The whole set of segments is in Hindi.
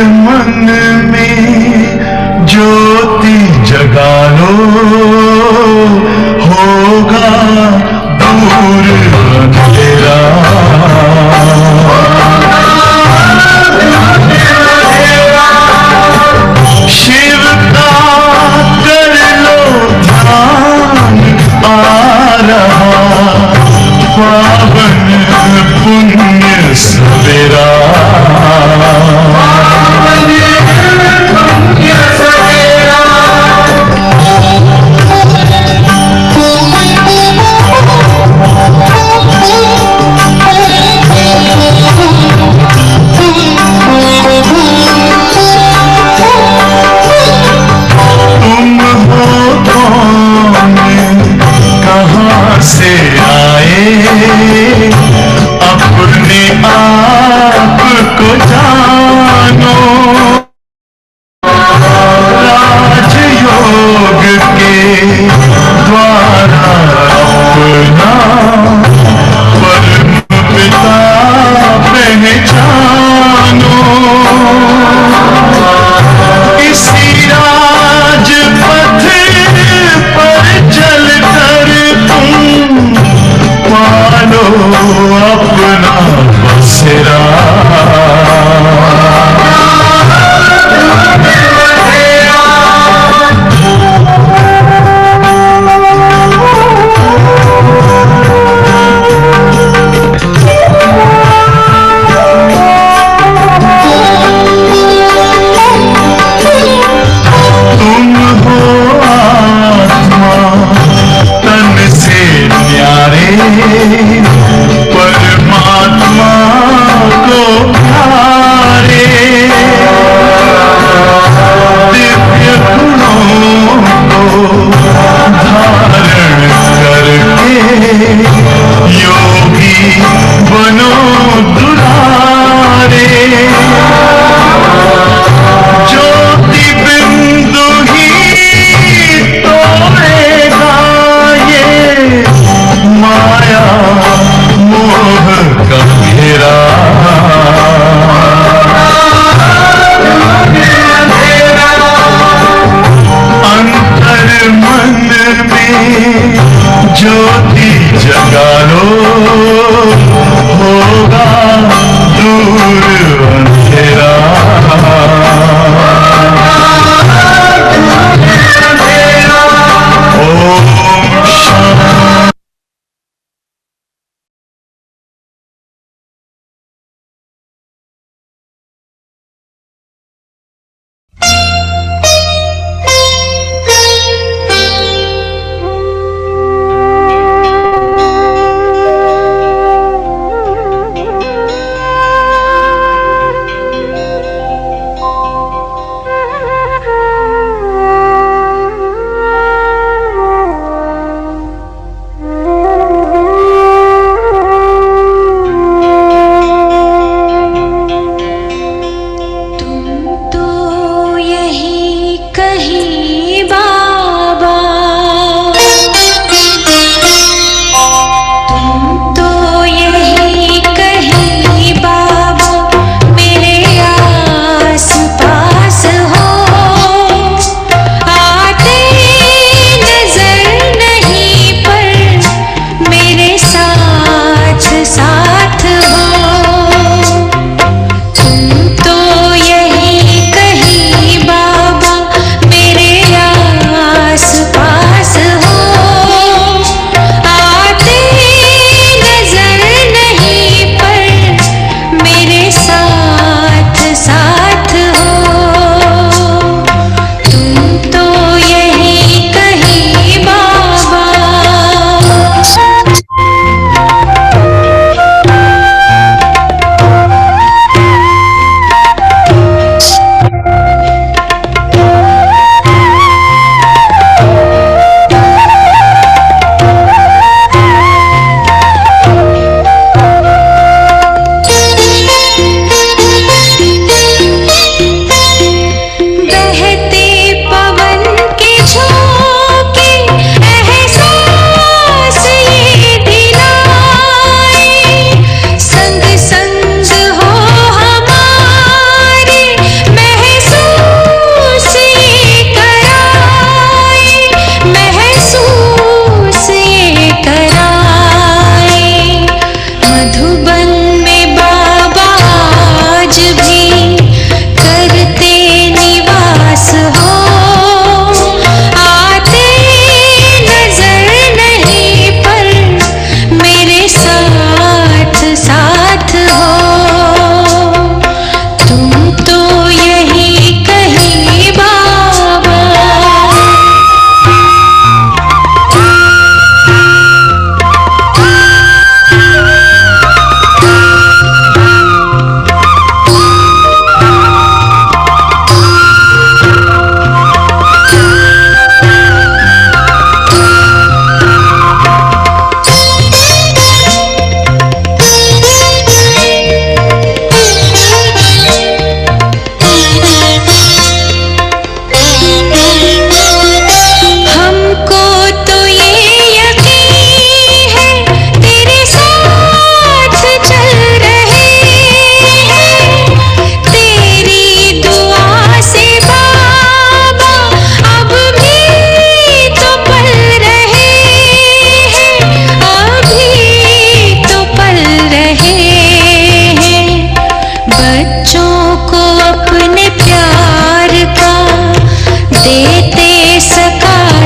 मन में ज्योति जगा लो, होगा दूर अंधेरा। शिव का कर लो ध्यान, आ रहा पावन पुण्य सवेरा। तुम हो कौन, कहाँ से आए, अपने आप को जानो। राजयोग के द्वारा अपना परम पिता पहचानो। इसी राजपथ पर चलकर तुम पालो अपना बसेरा। तुम हो आत्मा तन से न्यारे, परमात्मा को प्यारे। दिव्य गुणों को धारण करके योगी बनो दुलारे। ज्योति बिंदु ही तोड़ेगा ये माया मोह का घेरा। अंतर मन में ज्योति जगा लो, होगा दूर अंधेरा। ओम शांति।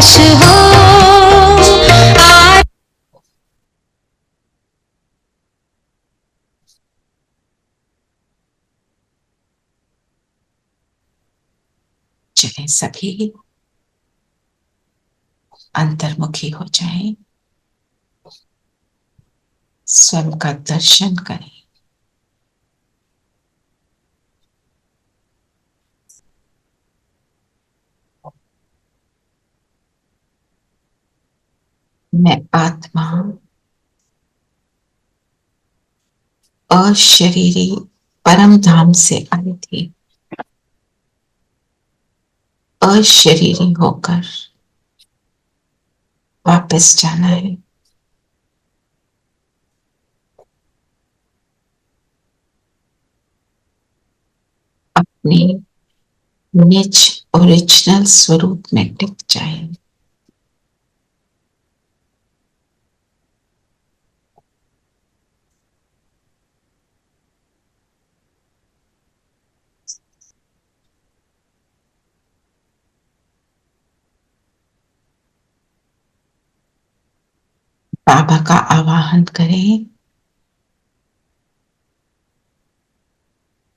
खुश हो आज। चले सभी अंतर्मुखी हो जाएं, स्वयं का दर्शन करें। मैं आत्मा अशरीरी परम धाम से आई थी। अशरीरी होकर वापस जाना है। अपने निज ओरिजिनल स्वरूप में टिक जाए। बाबा का आवाहन करें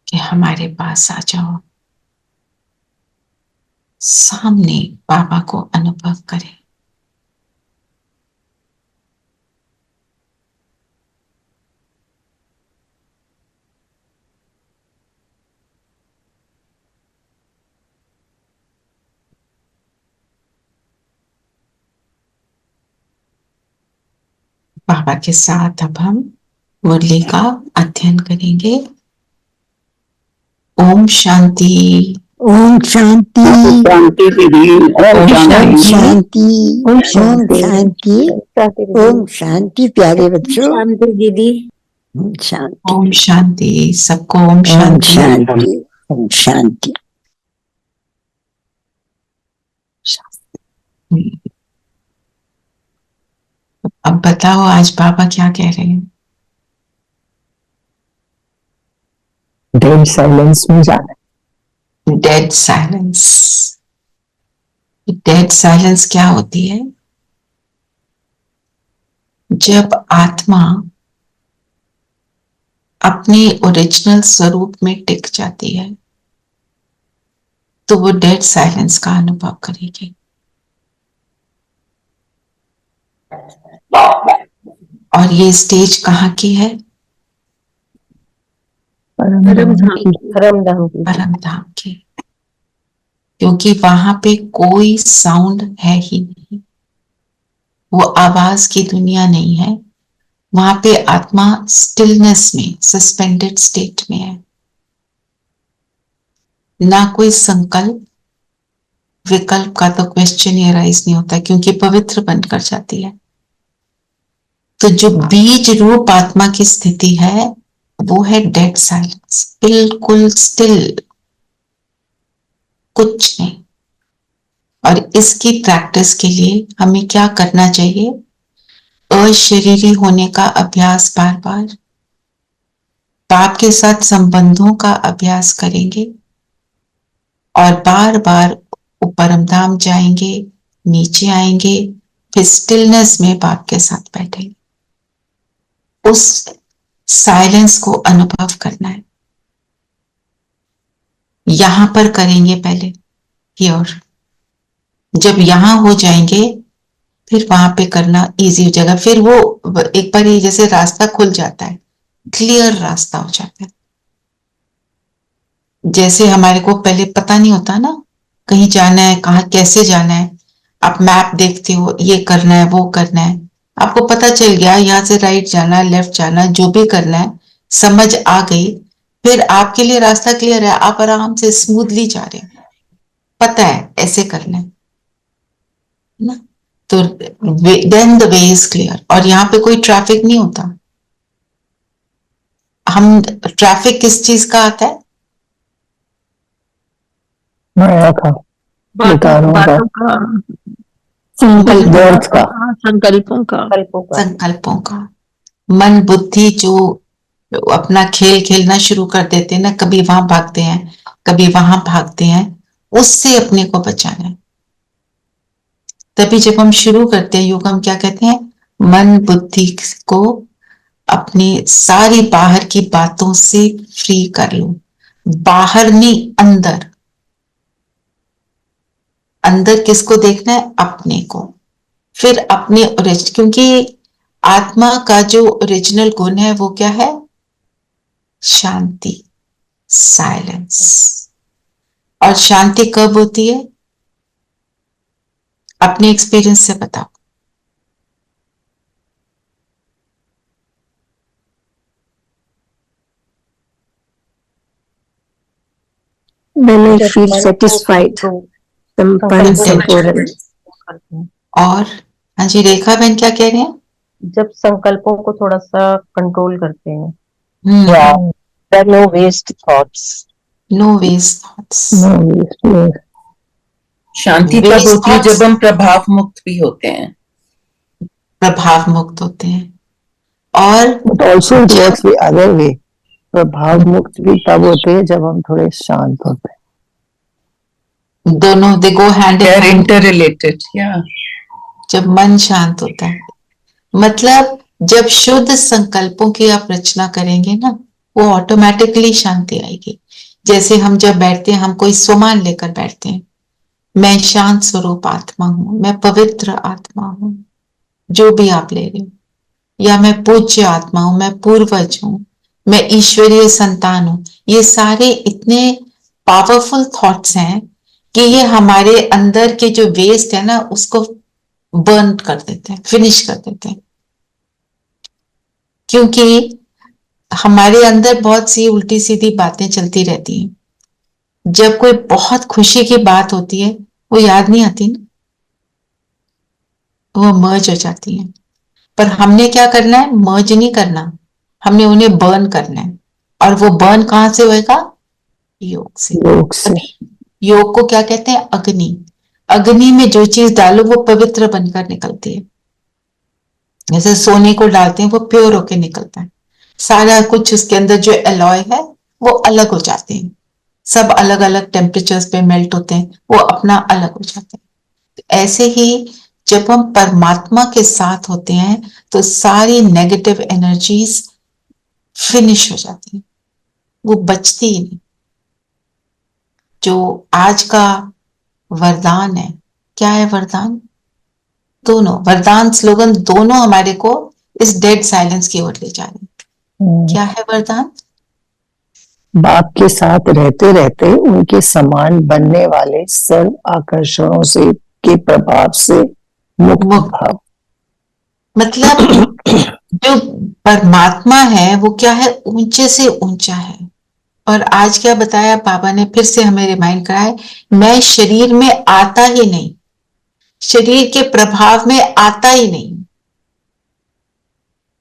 कि हमारे पास आ जाओ। सामने बाबा को अनुभव करें। बाबा के साथ अब हम मुरली का अध्ययन करेंगे। ओम शांति। ओम शांति। शांति दीदी। ओम शांति। ओम शांति। ओम शांति प्यारे बच्चों। शांति दीदी। ओम शांति। ओम शांति। सबको ओम ओम शांति। शांति। ओम शांति। अब बताओ आज बाबा क्या कह रहे हैं? डेड साइलेंस में जाना। Dead silence. डेड साइलेंस क्या होती है? जब आत्मा अपने ओरिजिनल स्वरूप में टिक जाती है तो वो डेड साइलेंस का अनुभव करेगी। और ये स्टेज कहाँ की है? परम धाम की। क्योंकि वहां पे कोई साउंड है ही नहीं, वो आवाज की दुनिया नहीं है। वहां पे आत्मा स्टिलनेस में, सस्पेंडेड स्टेट में है। ना कोई संकल्प विकल्प का तो क्वेश्चन ही राइज नहीं होता, क्योंकि पवित्र बनकर जाती है। तो जो बीज रूप आत्मा की स्थिति है वो है डेड साइलेंस, बिल्कुल स्टिल, कुछ नहीं। और इसकी प्रैक्टिस के लिए हमें क्या करना चाहिए? अशरीरी होने का अभ्यास, बार बार बाप के साथ संबंधों का अभ्यास करेंगे और बार बार परम धाम जाएंगे, नीचे आएंगे, फिर स्टिलनेस में बाप के साथ बैठेंगे। उस साइलेंस को अनुभव करना है। यहां पर करेंगे पहले हियर। जब यहां हो जाएंगे फिर वहां पे करना इजी हो जाएगा। फिर वो एक बार ये जैसे रास्ता खुल जाता है, क्लियर रास्ता हो जाता है। जैसे हमारे को पहले पता नहीं होता ना कहीं जाना है, कहाँ कैसे जाना है। आप मैप देखते हो, ये करना है वो करना है, आपको पता चल गया यहाँ से राइट जाना है, लेफ्ट जाना है, जो भी करना है समझ आ गई। फिर आपके लिए रास्ता क्लियर है, आप आराम से स्मूथली जा रहे हैं, पता है ऐसे करना है ना। तो then the way is clear. और यहाँ पे कोई ट्रैफिक नहीं होता। हम ट्रैफिक किस चीज का आता है? माया का, विकारों का, संकल्पों का। संकल्पों का। मन बुद्धि जो अपना खेल खेलना शुरू कर देते हैं ना, कभी वहां भागते हैं कभी वहां भागते हैं, उससे अपने को बचाना है। तभी जब हम शुरू करते हैं योग, हम क्या कहते हैं, मन बुद्धि को अपनी सारी बाहर की बातों से फ्री कर लो। बाहर नहीं, अंदर। अंदर किसको देखना है? अपने को। फिर अपने क्योंकि आत्मा का जो ओरिजिनल गुण है वो क्या है? शांति, साइलेंस। और शांति कब होती है? अपने एक्सपीरियंस से बताओ। When I जब feel मन को satisfied, संकल्पों संपूर्ण। करते हैं, और हाँ जी, रेखा बहन क्या कह रहे हैं? जब संकल्पों को थोड़ा सा कंट्रोल करते हैं। Hmm, There are no waste thoughts. No waste thoughts. शांति तब Waste होती है thoughts- जब हम प्रभाव मुक्त भी होते हैं। प्रभाव मुक्त होते हैं। और But also it works the other way. प्रभाव मुक्त भी तब होते हैं जब हम थोड़े शांत होते हैं। दोनों they go hand They in are hand. interrelated. Yeah. जब मन शांत होता है, मतलब जब शुद्ध संकल्पों की आप रचना करेंगे ना, वो ऑटोमेटिकली शांति आएगी। जैसे हम जब बैठते हैं, हम कोई स्वमान लेकर बैठते हैं, मैं शांत स्वरूप आत्मा हूं, मैं पवित्र आत्मा हूं, जो भी आप ले रहे हो, या मैं पूज्य आत्मा हूं, मैं पूर्वज हूं, मैं ईश्वरीय संतान हूं। ये सारे इतने पावरफुल थॉट्स हैं कि ये हमारे अंदर के जो वेस्ट है ना, उसको बर्न कर देते हैं, फिनिश कर देते हैं। क्योंकि हमारे अंदर बहुत सी उल्टी सीधी बातें चलती रहती हैं। जब कोई बहुत खुशी की बात होती है, वो याद नहीं आती ना, वो मर्ज हो जाती है। पर हमने क्या करना है? मर्ज नहीं करना, हमने उन्हें बर्न करना है। और वो बर्न कहां से होएगा? योग से। योग से। योग को क्या कहते हैं? अग्नि। अग्नि में जो चीज डालो वो पवित्र बनकर निकलती है। जैसे सोने को डालते हैं, वो प्योर होके निकलता है। सारा कुछ उसके अंदर जो एलॉय है वो अलग हो जाते हैं, सब अलग अलग टेम्परेचर्स पे मेल्ट होते हैं, वो अपना अलग हो जाते हैं। ऐसे ही जब हम परमात्मा के साथ होते हैं तो सारी नेगेटिव एनर्जीज फिनिश हो जाती हैं, वो बचती ही नहीं। जो आज का वरदान है, क्या है वरदान? दोनों वरदान, स्लोगन दोनों हमारे को इस डेड साइलेंस की ओर ले जा रहे हैं। क्या है वरदान? बाप के साथ रहते रहते उनके समान बनने वाले सर्व आकर्षणों से के प्रभाव से मुक्त मुक्त। भाव। मतलब जो परमात्मा है वो क्या है? ऊंचे से ऊंचा है। और आज क्या बताया बाबा ने? फिर से हमें रिमाइंड कराया, मैं शरीर में आता ही नहीं, शरीर के प्रभाव में आता ही नहीं,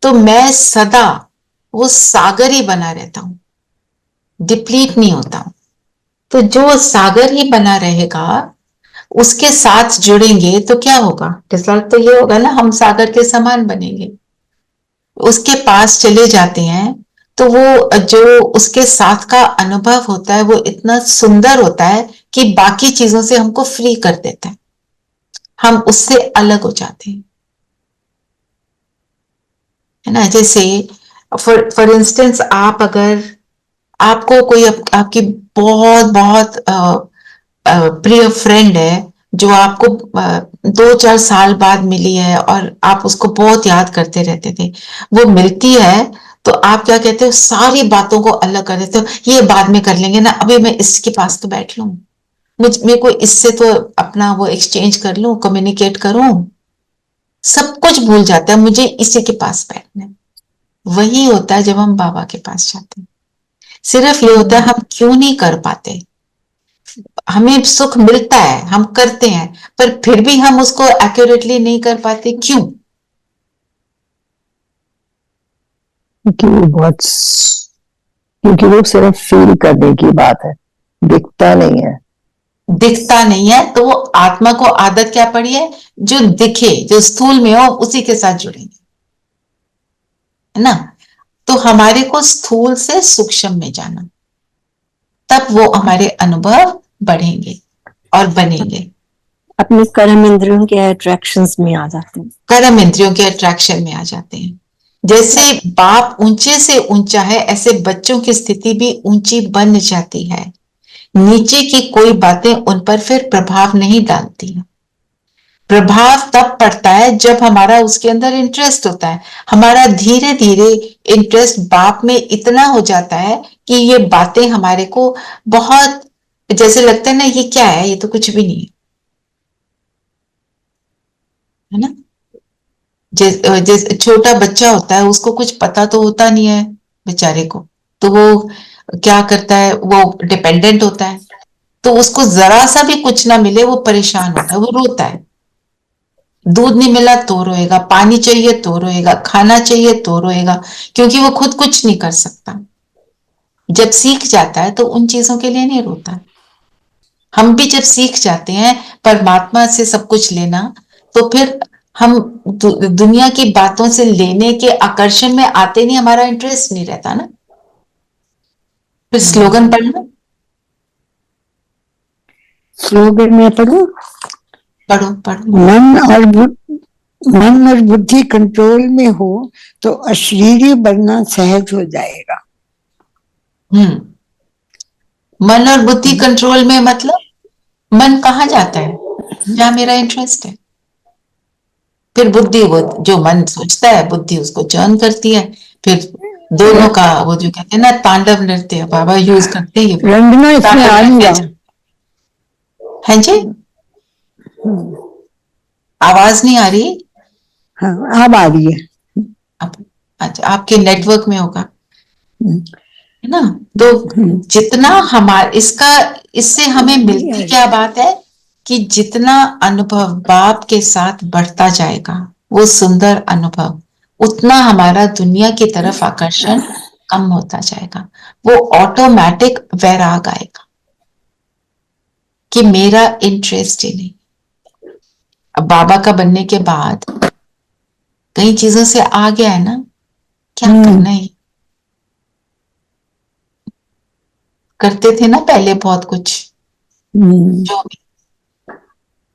तो मैं सदा वो सागर ही बना रहता हूं, डिप्लीट नहीं होता हूं। तो जो सागर ही बना रहेगा, उसके साथ जुड़ेंगे तो क्या होगा? रिजल्ट तो ये होगा ना, हम सागर के समान बनेंगे। उसके पास चले जाते हैं तो वो जो उसके साथ का अनुभव होता है वो इतना सुंदर होता है कि बाकी चीजों से हमको फ्री कर देता है, हम उससे अलग हो जाते हैं, है ना। जैसे फॉर इंस्टेंस, आप अगर आपको कोई आपकी बहुत बहुत प्रिय फ्रेंड है जो आपको 2-4 साल बाद मिली है और आप उसको बहुत याद करते रहते थे, वो मिलती है तो आप क्या कहते हो? सारी बातों को अलग कर देते हो, ये बाद में कर लेंगे ना, अभी मैं इसके पास तो बैठ लूं, मेरे को इससे तो अपना वो एक्सचेंज कर लूं, कम्युनिकेट करूं, सब कुछ भूल जाता है, मुझे इसी के पास बैठना है। वही होता है जब हम बाबा के पास जाते हैं। सिर्फ ये होता है हम क्यों नहीं कर पाते, हमें सुख मिलता है, हम करते हैं, पर फिर भी हम उसको एक्यूरेटली नहीं कर पाते। क्यों? क्योंकि वो सिर्फ फील करने की बात है, दिखता नहीं है। दिखता नहीं है, तो वो आत्मा को आदत क्या पड़ी है? जो दिखे, जो स्थूल में हो, उसी के साथ जुड़ेंगे, है ना। तो हमारे को स्थूल से सूक्ष्म में जाना, तब वो हमारे अनुभव बढ़ेंगे और बनेंगे। अपने कर्म इंद्रियों के अट्रैक्शंस में आ जाते हैं, कर्म इंद्रियों के अट्रैक्शन में आ जाते हैं। जैसे बाप ऊंचे से ऊंचा है, ऐसे बच्चों की स्थिति भी ऊंची बन जाती है। नीचे की कोई बातें उन पर फिर प्रभाव नहीं डालती हैं। प्रभाव तब पड़ता है जब हमारा उसके अंदर इंटरेस्ट होता है। हमारा धीरे धीरे इंटरेस्ट बाप में इतना हो जाता है कि ये बातें हमारे को बहुत जैसे लगता है ना, ये क्या है, ये तो कुछ भी नहीं है ना। जैसे छोटा बच्चा होता है, उसको कुछ पता तो होता नहीं है बेचारे को, तो वो क्या करता है, वो डिपेंडेंट होता है। तो उसको जरा सा भी कुछ ना मिले वो परेशान होता है, वो रोता है। दूध नहीं मिला तो रोएगा, पानी चाहिए तो रोएगा, खाना चाहिए तो रोएगा, क्योंकि वो खुद कुछ नहीं कर सकता। जब सीख जाता है तो उन चीजों के लिए नहीं रोता। हम भी जब सीख जाते हैं परमात्मा से सब कुछ लेना, तो फिर हम दुनिया की बातों से लेने के आकर्षण में आते नहीं, हमारा इंटरेस्ट नहीं रहता ना। फिर स्लोगन पढ़ना, स्लोगन में पढ़ो, पढ़ो पढ़ो। मन और बुद्धि कंट्रोल में हो तो अशरीरी बनना सहज हो जाएगा। मन और बुद्धि कंट्रोल में मतलब मन कहाँ जाता है, जहां मेरा इंटरेस्ट है। फिर बुद्धि, वो जो मन सोचता है बुद्धि उसको चर्न करती है। फिर दोनों का वो जो कहते हैं ना तांडव नृत्य, बाबा यूज करते हैं ये रंगना इसमें आ नहीं रहा है जी। आवाज नहीं आ रही? हाँ अब आ रही है। अच्छा, आपके नेटवर्क में होगा है ना। तो जितना हमारे इससे हमें मिलती क्या बात है कि जितना अनुभव बाप के साथ बढ़ता जाएगा, वो सुंदर अनुभव, उतना हमारा दुनिया की तरफ आकर्षण कम होता जाएगा। वो ऑटोमेटिक वैराग आएगा कि मेरा इंटरेस्ट ही नहीं। अब बाबा का बनने के बाद कई चीजों से आ गया है ना, क्या करना है। करते थे ना पहले बहुत कुछ, जो भी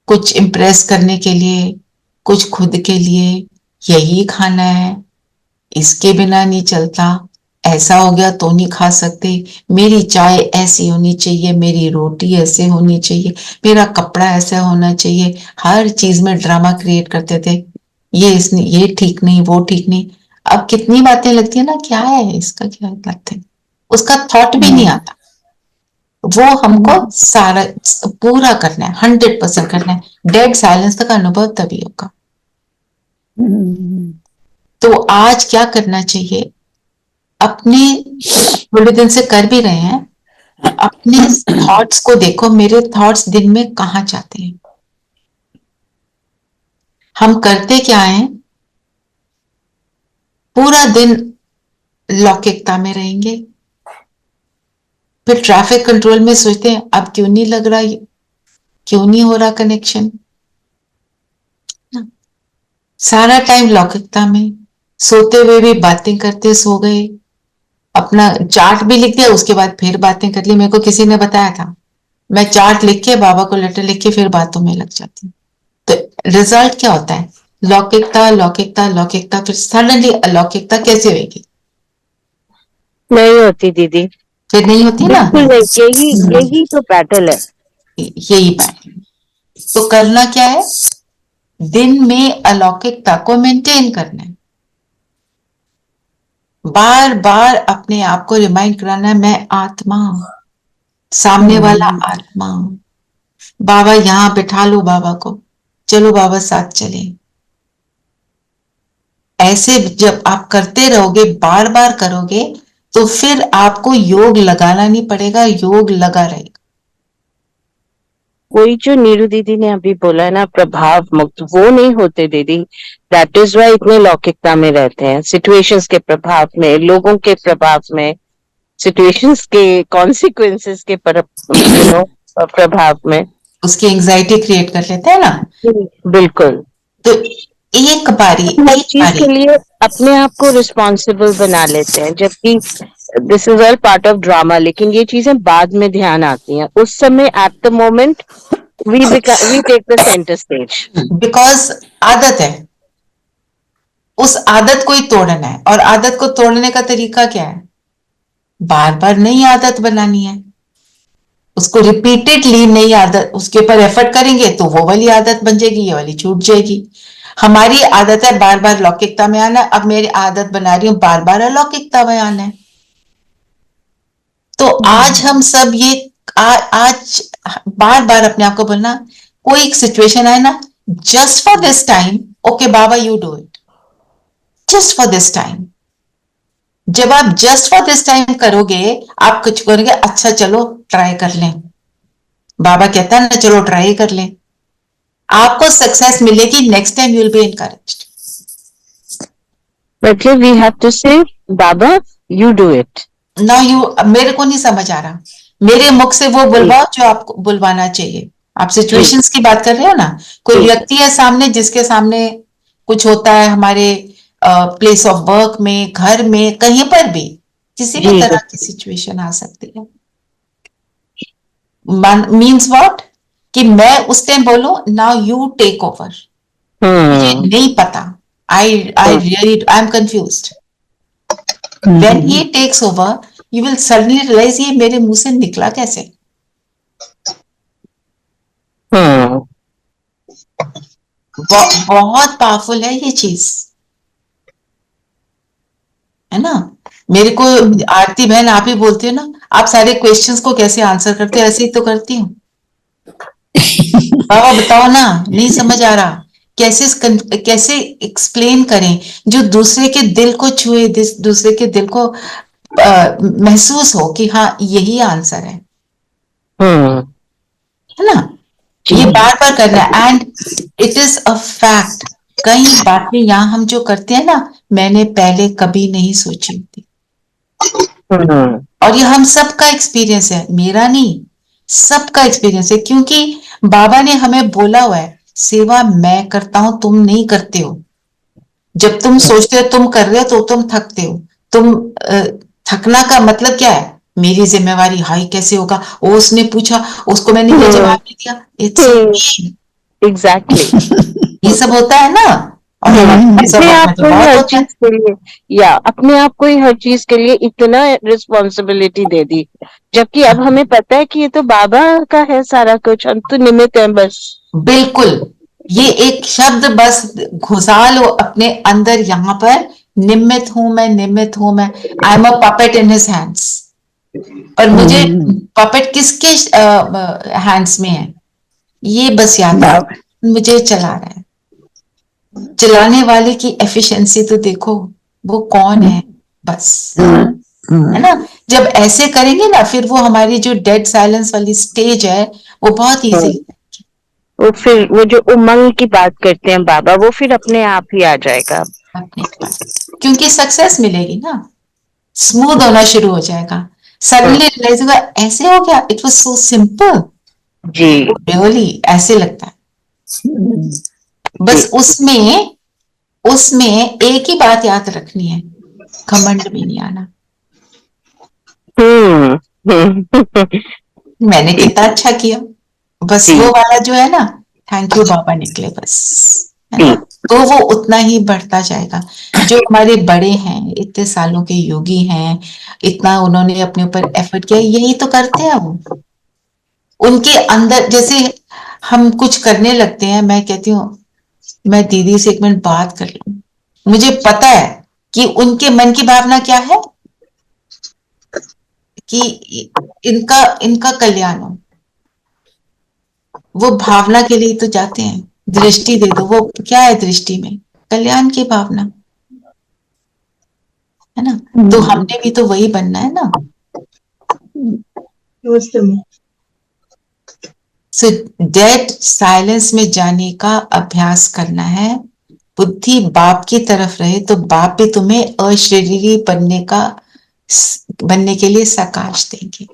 कुछ इम्प्रेस करने के लिए, कुछ खुद के लिए, यही खाना है, इसके बिना नहीं चलता, ऐसा हो गया तो नहीं खा सकते, मेरी चाय ऐसी होनी चाहिए, मेरी रोटी ऐसे होनी चाहिए, मेरा कपड़ा ऐसा होना चाहिए। हर चीज में ड्रामा क्रिएट करते थे, ये ठीक नहीं, वो ठीक नहीं। अब कितनी बातें लगती है ना, क्या है इसका, क्या लगता है, उसका थॉट भी नहीं आता। वो हमको सारा पूरा करना है, 100% करना है। डेड साइलेंस का अनुभव तभी होगा। तो आज क्या करना चाहिए, अपने थोड़े दिन से कर भी रहे हैं, अपने थॉट्स को देखो, मेरे थॉट्स दिन में कहाँ जाते हैं। हम करते क्या है, पूरा दिन लौकिकता में रहेंगे, फिर ट्रैफिक कंट्रोल में सोचते हैं अब क्यों नहीं लग रहा, क्यों नहीं हो रहा कनेक्शन। सारा टाइम लौकिकता में, सोते हुए भी बातें करते सो गए, अपना चार्ट भी लिख दिया, उसके बाद फिर बातें कर ली। मेरे को किसी ने बताया था, मैं चार्ट लिख के बाबा को लेटर लिख के फिर बातों में लग जाती हूँ। तो रिजल्ट क्या होता है, लौकिकता लौकिकता लौकिकता, फिर सडनली अलौकिकता कैसे होगी? नहीं होती दीदी, फिर नहीं होती ना। यही तो बैटल है। यही बैटल। तो करना क्या है, दिन में अलौकिकता को मेंटेन करना है, बार बार अपने आप को रिमाइंड कराना है, मैं आत्मा हूं, सामने वाला आत्मा हूं। बाबा यहां बिठा लो बाबा को, चलो बाबा साथ चले। ऐसे जब आप करते रहोगे, बार बार करोगे, तो फिर आपको योग लगाना नहीं पड़ेगा, योग लगा रहेगा। कोई जो नीरू दीदी ने अभी बोला है ना, प्रभाव मुक्त, वो नहीं होते दीदी। दैट इज वाई इतने लौकिकता में रहते हैं, सिचुएशंस के प्रभाव में, लोगों के प्रभाव में, सिचुएशंस के कॉन्सिक्वेंसेस के प्रभाव में उसकी एंजाइटी क्रिएट कर लेते हैं ना। बिल्कुल। तो एक बारी हर चीज के लिए अपने आप को रिस्पॉन्सिबल बना लेते हैं, जबकि this is all part of drama. लेकिन ये चीजें बाद में ध्यान आती हैं, उस समय at the moment we take the center stage. Because आदत है, उस आदत को ही तोड़ना है। और आदत को तोड़ने का तरीका क्या है? बार बार नई आदत बनानी है, उसको रिपीटेडली नई आदत, उसके ऊपर एफर्ट करेंगे तो वो वाली आदत बन जाएगी, ये वाली छूट जाएगी। हमारी आदत है बार बार लौकिकता में आना, अब मेरी आदत बना रही हूं बार बार अलौकिकता में आना है। तो आज हम सब ये आज बार बार अपने आप को बोलना, कोई एक सिचुएशन आए ना, just for this time, okay Baba you do it, just for this time. जब आप जस्ट फॉर दिस टाइम करोगे, आप कुछ करोगे, अच्छा चलो ट्राई कर लें, बाबा कहता है ना चलो ट्राई कर लें, आपको सक्सेस मिलेगी, next time you will be encouraged. But we have to say, Baba, you do it. ना यू, मेरे को नहीं समझ आ रहा, मेरे मुख से वो बुलवाओ जो आपको बुलवाना चाहिए। आप सिचुएशंस की बात कर रहे हो ना, कोई व्यक्ति है सामने जिसके सामने कुछ होता है, हमारे प्लेस ऑफ वर्क में, घर में, कहीं पर भी किसी भी तरह की सिचुएशन आ सकती है। Means what? कि मैं उस टाइम बोलूं नाउ यू टेक ओवर, मुझे नहीं पता, I really I am confused. When he takes over, you will suddenly realize ये मेरे मुंह से निकला कैसे। बहुत पावरफुल है ये चीज, है ना। मेरे को आरती बहन आप ही बोलती हो ना, आप सारे क्वेश्चंस को कैसे आंसर करते हो, ऐसे ही तो करती हूँ। बाबा बताओ ना, नहीं समझ आ रहा, कैसे एक्सप्लेन करें जो दूसरे के दिल को छुए, दूसरे के दिल को महसूस हो कि हाँ यही आंसर है ना। ये बार बार करना है, and it is a fact. कई बातें यहाँ हम जो करते हैं ना, मैंने पहले कभी नहीं सोची थी, और ये हम सबका एक्सपीरियंस है, मेरा नहीं, सबका एक्सपीरियंस है। क्योंकि बाबा ने हमें बोला हुआ है, सेवा मैं करता हूं, तुम नहीं करते हो। जब तुम सोचते हो तुम कर रहे हो तो तुम थकते हो। तुम थकना का मतलब क्या है? मेरी जिम्मेवारी, हाई कैसे होगा, वो उसने पूछा, उसको मैंने ये जवाब नहीं दिया, इट्स एग्जैक्टली। ये सब होता है ना। और अपने आप को ही हर चीज के लिए, या अपने आप को ही हर चीज के लिए इतना रिस्पॉन्सिबिलिटी दे दी, जबकि अब हमें पता है कि ये तो बाबा का है सारा कुछ, हम तो निमित्त हैं बस। बिल्कुल, ये एक शब्द बस घुसा लो अपने अंदर, यहाँ पर निमित्त हूं मैं, निमित्त हूं मैं, I am a puppet in his hands. और मुझे पपेट किसके हैंड्स में है ये बस याद है, मुझे चला रहा है। चलाने वाले की एफिशिएंसी तो देखो वो कौन है, बस, है ना। जब ऐसे करेंगे ना, फिर वो हमारी जो डेड साइलेंस वाली स्टेज है वो बहुत इजी, वो फिर वो जो उमंग की बात करते हैं बाबा, वो फिर अपने आप ही आ जाएगा अपने पास, क्योंकि सक्सेस मिलेगी ना, स्मूथ होना शुरू हो जाएगा। सडनली रियलाइज होगा ऐसे हो गया, इट वाज सो सिंपल जी, रियली ऐसे लगता है। बस उसमें एक ही बात याद रखनी है, घमंड में नहीं आना। मैंने कितना अच्छा किया, बस वो वाला जो है ना, थैंक यू बाबा निकले बस, है ना। तो वो उतना ही बढ़ता जाएगा। जो हमारे बड़े हैं, इतने सालों के योगी हैं, इतना उन्होंने अपने ऊपर एफर्ट किया, यही तो करते हैं वो। उनके अंदर जैसे हम कुछ करने लगते हैं, मैं कहती हूँ मैं दीदी से एक मिनट बात कर लूं, मुझे पता है कि उनके मन की भावना क्या है, कि इनका कल्याण हो। वो भावना के लिए तो जाते हैं, दृष्टि दे दो, वो क्या है दृष्टि में? कल्याण की भावना, है ना। तो हमने भी तो वही बनना है ना। सो डेड साइलेंस में जाने का अभ्यास करना है। बुद्धि बाप की तरफ रहे तो बाप भी तुम्हें अशरीरी बनने के लिए साकाश देंगे।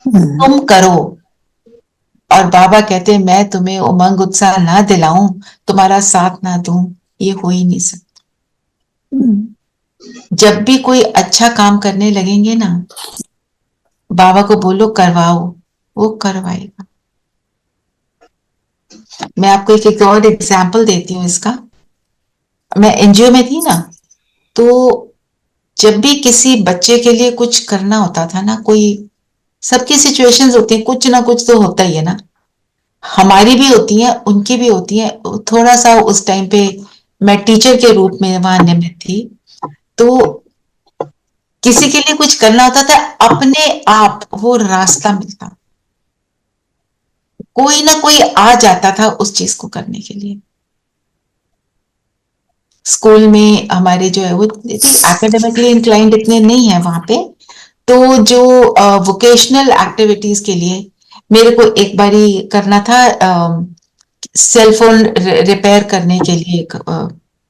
तुम करो, और बाबा कहते हैं मैं तुम्हें उमंग उत्साह ना दिलाऊं, तुम्हारा साथ ना दूं, ये हो ही नहीं सकता। जब भी कोई अच्छा काम करने लगेंगे ना, बाबा को बोलो करवाओ, वो करवाएगा। मैं आपको एक और एग्जाम्पल देती हूँ इसका। मैं एनजीओ में थी ना, तो जब भी किसी बच्चे के लिए कुछ करना होता था ना, कोई, सबकी सिचुएशंस होती हैं, कुछ ना कुछ तो होता ही है ना, हमारी भी होती है, उनकी भी होती है। थोड़ा सा उस टाइम पे मैं टीचर के रूप में वहां नियमित थी, तो किसी के लिए कुछ करना होता था, अपने आप वो रास्ता मिलता, कोई ना कोई आ जाता था उस चीज को करने के लिए। स्कूल में हमारे जो है वो एकेडमिकली इंक्लाइंड इतने नहीं है वहां पे, तो जो वोकेशनल एक्टिविटीज के लिए मेरे को एक बारी करना था, सेल फोन रिपेयर करने के लिए एक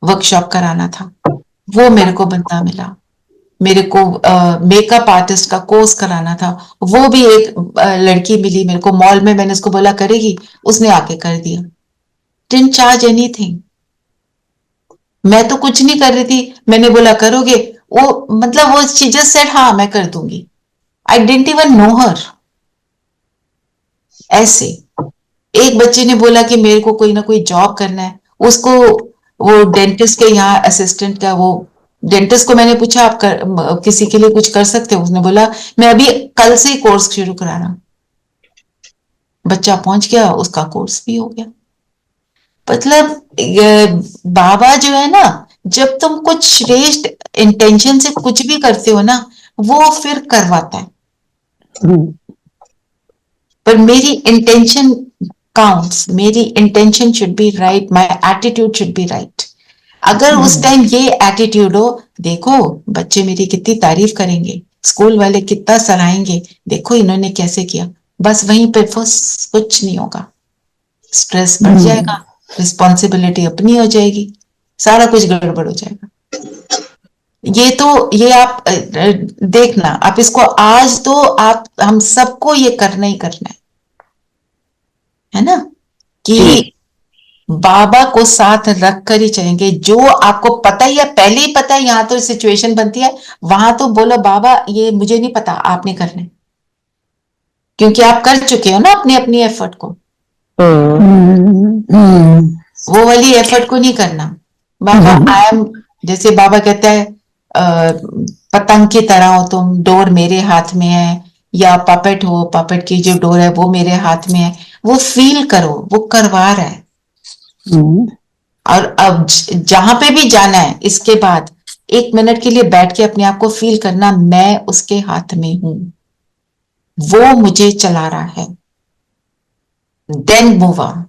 वर्कशॉप कराना था। वो मेरे को बंदा मिला। मेरे को मेकअप आर्टिस्ट का कोर्स कराना था, वो भी एक लड़की मिली मेरे को मॉल में। मैंने उसको बोला करेगी, उसने आके कर दिया। डिडंट चार्ज एनीथिंग, मैं तो कुछ नहीं कर रही थी, मैंने बोला करोगे, वो मतलब वो शी जस्ट सेड हाँ मैं कर दूंगी। आई डिडंट इवन नो हर। ऐसे एक बच्चे ने बोला कि मेरे को कोई ना कोई जॉब करना है, उसको वो डेंटिस्ट के यहाँ असिस्टेंट का, वो डेंटिस्ट को मैंने पूछा आप किसी के लिए कुछ कर सकते हो? उसने बोला मैं अभी कल से ही कोर्स शुरू करा रहा हूं। बच्चा पहुंच गया, उसका कोर्स भी हो गया। मतलब बाबा जो है ना, जब तुम कुछ श्रेष्ठ इंटेंशन से कुछ भी करते हो ना, वो फिर करवाता है। पर मेरी इंटेंशन काउंट्स, मेरी intention should be right, my attitude should be right. अगर उस टाइम ये एटीट्यूड हो, देखो बच्चे मेरी कितनी तारीफ करेंगे, स्कूल वाले कितना सराहेंगे, देखो इन्होंने कैसे किया, बस वहीं पे कुछ नहीं होगा, स्ट्रेस बढ़ जाएगा, रिस्पॉन्सिबिलिटी अपनी हो जाएगी, सारा कुछ गड़बड़ हो जाएगा। ये तो ये आप देखना, आप इसको आज तो आप हम सबको ये करना ही करना है ना, कि बाबा को साथ रख कर ही चलेंगे। जो आपको पता ही है, पहले ही पता है, यहाँ तो सिचुएशन बनती है, वहां तो बोलो बाबा ये मुझे नहीं पता, आपने करना है, क्योंकि आप कर चुके हो ना अपनी अपनी एफर्ट को। वो वाली एफर्ट को नहीं करना। बाबा आई एम, जैसे बाबा कहता है पतंग की तरह हो तुम, डोर मेरे हाथ में है, या पपेट हो, पपेट की जो डोर है वो मेरे हाथ में है। वो फील करो, वो करवा रहा है। और अब जहां पे भी जाना है इसके बाद 1 मिनट के लिए बैठ के अपने आप को फील करना, मैं उसके हाथ में हूं, वो मुझे चला रहा है, देन मूव ऑन,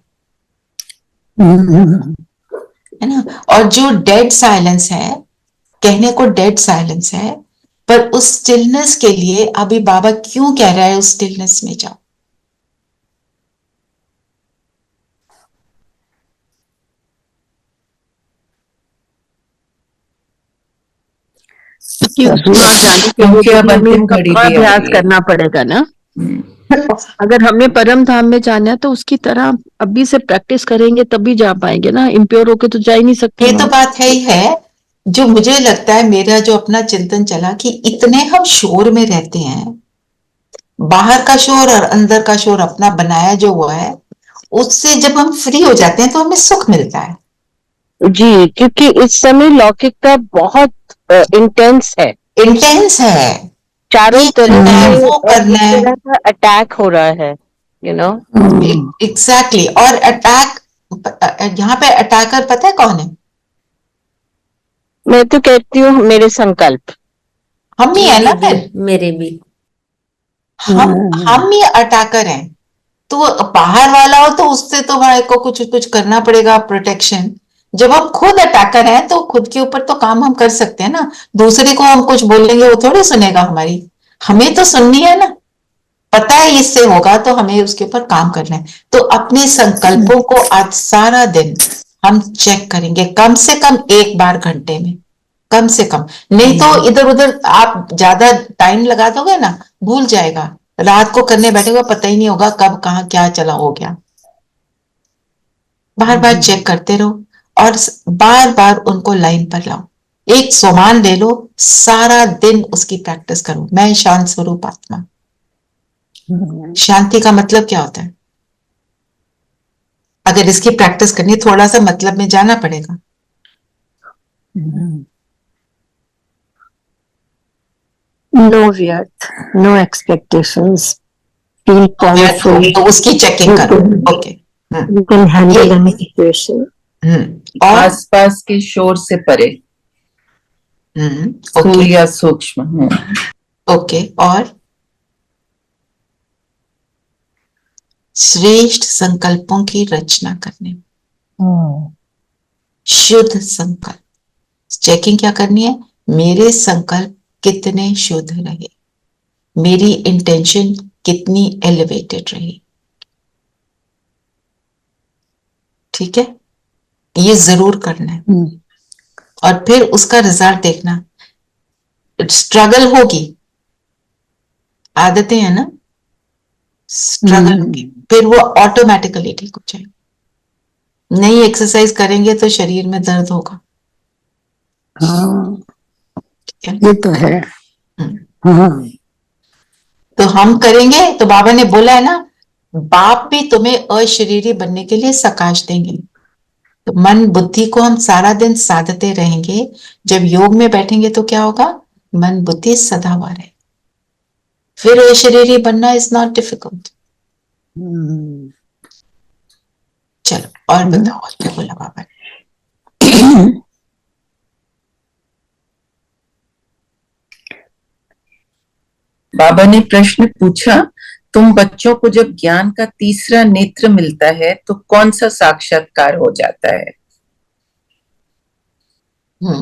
है ना। और जो डेड साइलेंस है, कहने को डेड साइलेंस है, पर उस स्टिलनेस के लिए अभी बाबा क्यों कह रहा है उस स्टिलनेस में जाओ। क्योंकि उसको जाने के लिए क्योंकि अब तो हमें अंतिम घड़ी कड़ा भी आ अभ्यास गई है। करना पड़ेगा ना। अगर हमें परम धाम में जाना है तो उसकी तरह अभी से प्रैक्टिस करेंगे तभी जा पाएंगे ना, इम्प्योर होके तो जा ही नहीं सकते ये तो वहां। बात है ही है। जो मुझे लगता है, मेरा जो अपना चिंतन चला कि इतने हम शोर में रहते हैं, बाहर का शोर और अंदर का शोर अपना बनाया जो हुआ है, उससे जब हम फ्री हो जाते हैं तो हमें सुख मिलता है। जी, क्योंकि इस समय लौकिकता बहुत इंटेंस है, इंटेंस है, चारों ये तरफ करना है, से वो करना एक है। तरह का अटैक हो रहा है, यू नो। एग्जैक्टली। और अटैक, यहाँ पे अटैकर पता है कौन है? मैं तो कहती हूँ मेरे संकल्प। हम ही है मेरे ना भी फिर, मेरे भी हम ही अटैकर हैं। तो बाहर वाला हो तो उससे तो भाई को कुछ कुछ करना पड़ेगा, प्रोटेक्शन। जब हम खुद अटैकर हैं तो खुद के ऊपर तो काम हम कर सकते हैं ना। दूसरे को हम कुछ बोलेंगे वो थोड़ी सुनेगा हमारी, हमें तो सुननी है ना। पता है इससे होगा तो हमें उसके ऊपर काम करना है। तो अपने संकल्पों को आज सारा दिन हम चेक करेंगे, कम से कम एक बार घंटे में, कम से कम। नहीं तो इधर उधर आप ज्यादा टाइम लगा दोगे ना, भूल जाएगा। रात को करने बैठेगा, पता ही नहीं होगा कब कहाँ क्या चला हो गया। बार बार चेक करते रहो और बार बार उनको लाइन पर लाओ। एक सोमान ले लो, सारा दिन उसकी प्रैक्टिस करो। मैं शांत स्वरूप आत्मा। शांति का मतलब क्या होता है? अगर इसकी प्रैक्टिस करनी है, थोड़ा सा मतलब में जाना पड़ेगा। No व्यर्थ, no expectations, feel powerful, तो उसकी चेकिंग करो। Okay. you can handle any situation. और आसपास के शोर से परे, स्थूल ओके या सूक्ष्म। ओके। और श्रेष्ठ संकल्पों की रचना करने, शुद्ध संकल्प। चेकिंग क्या करनी है? मेरे संकल्प कितने शुद्ध रहे, मेरी इंटेंशन कितनी एलिवेटेड रही। ठीक है, ये जरूर करना है। और फिर उसका रिजल्ट देखना। स्ट्रगल होगी, आदतें हैं ना, स्ट्रगल होगी, फिर वो ऑटोमेटिकली ठीक हो जाएगी। नई एक्सरसाइज करेंगे तो शरीर में दर्द होगा। हाँ, ठीक है? ये तो है। हाँ, तो हम करेंगे तो बाबा ने बोला है ना, बाप भी तुम्हें अशरीरी बनने के लिए सकाश देंगे। तो मन बुद्धि को हम सारा दिन साधते रहेंगे। जब योग में बैठेंगे तो क्या होगा? मन बुद्धि सदाबहार है। फिर अशरीरी बनना इज नॉट डिफिकल्ट। चलो और बताओ, और क्या बोला बाबा ने? बाबा ने प्रश्न पूछा, तुम बच्चों को जब ज्ञान का तीसरा नेत्र मिलता है तो कौन सा साक्षात्कार हो जाता है?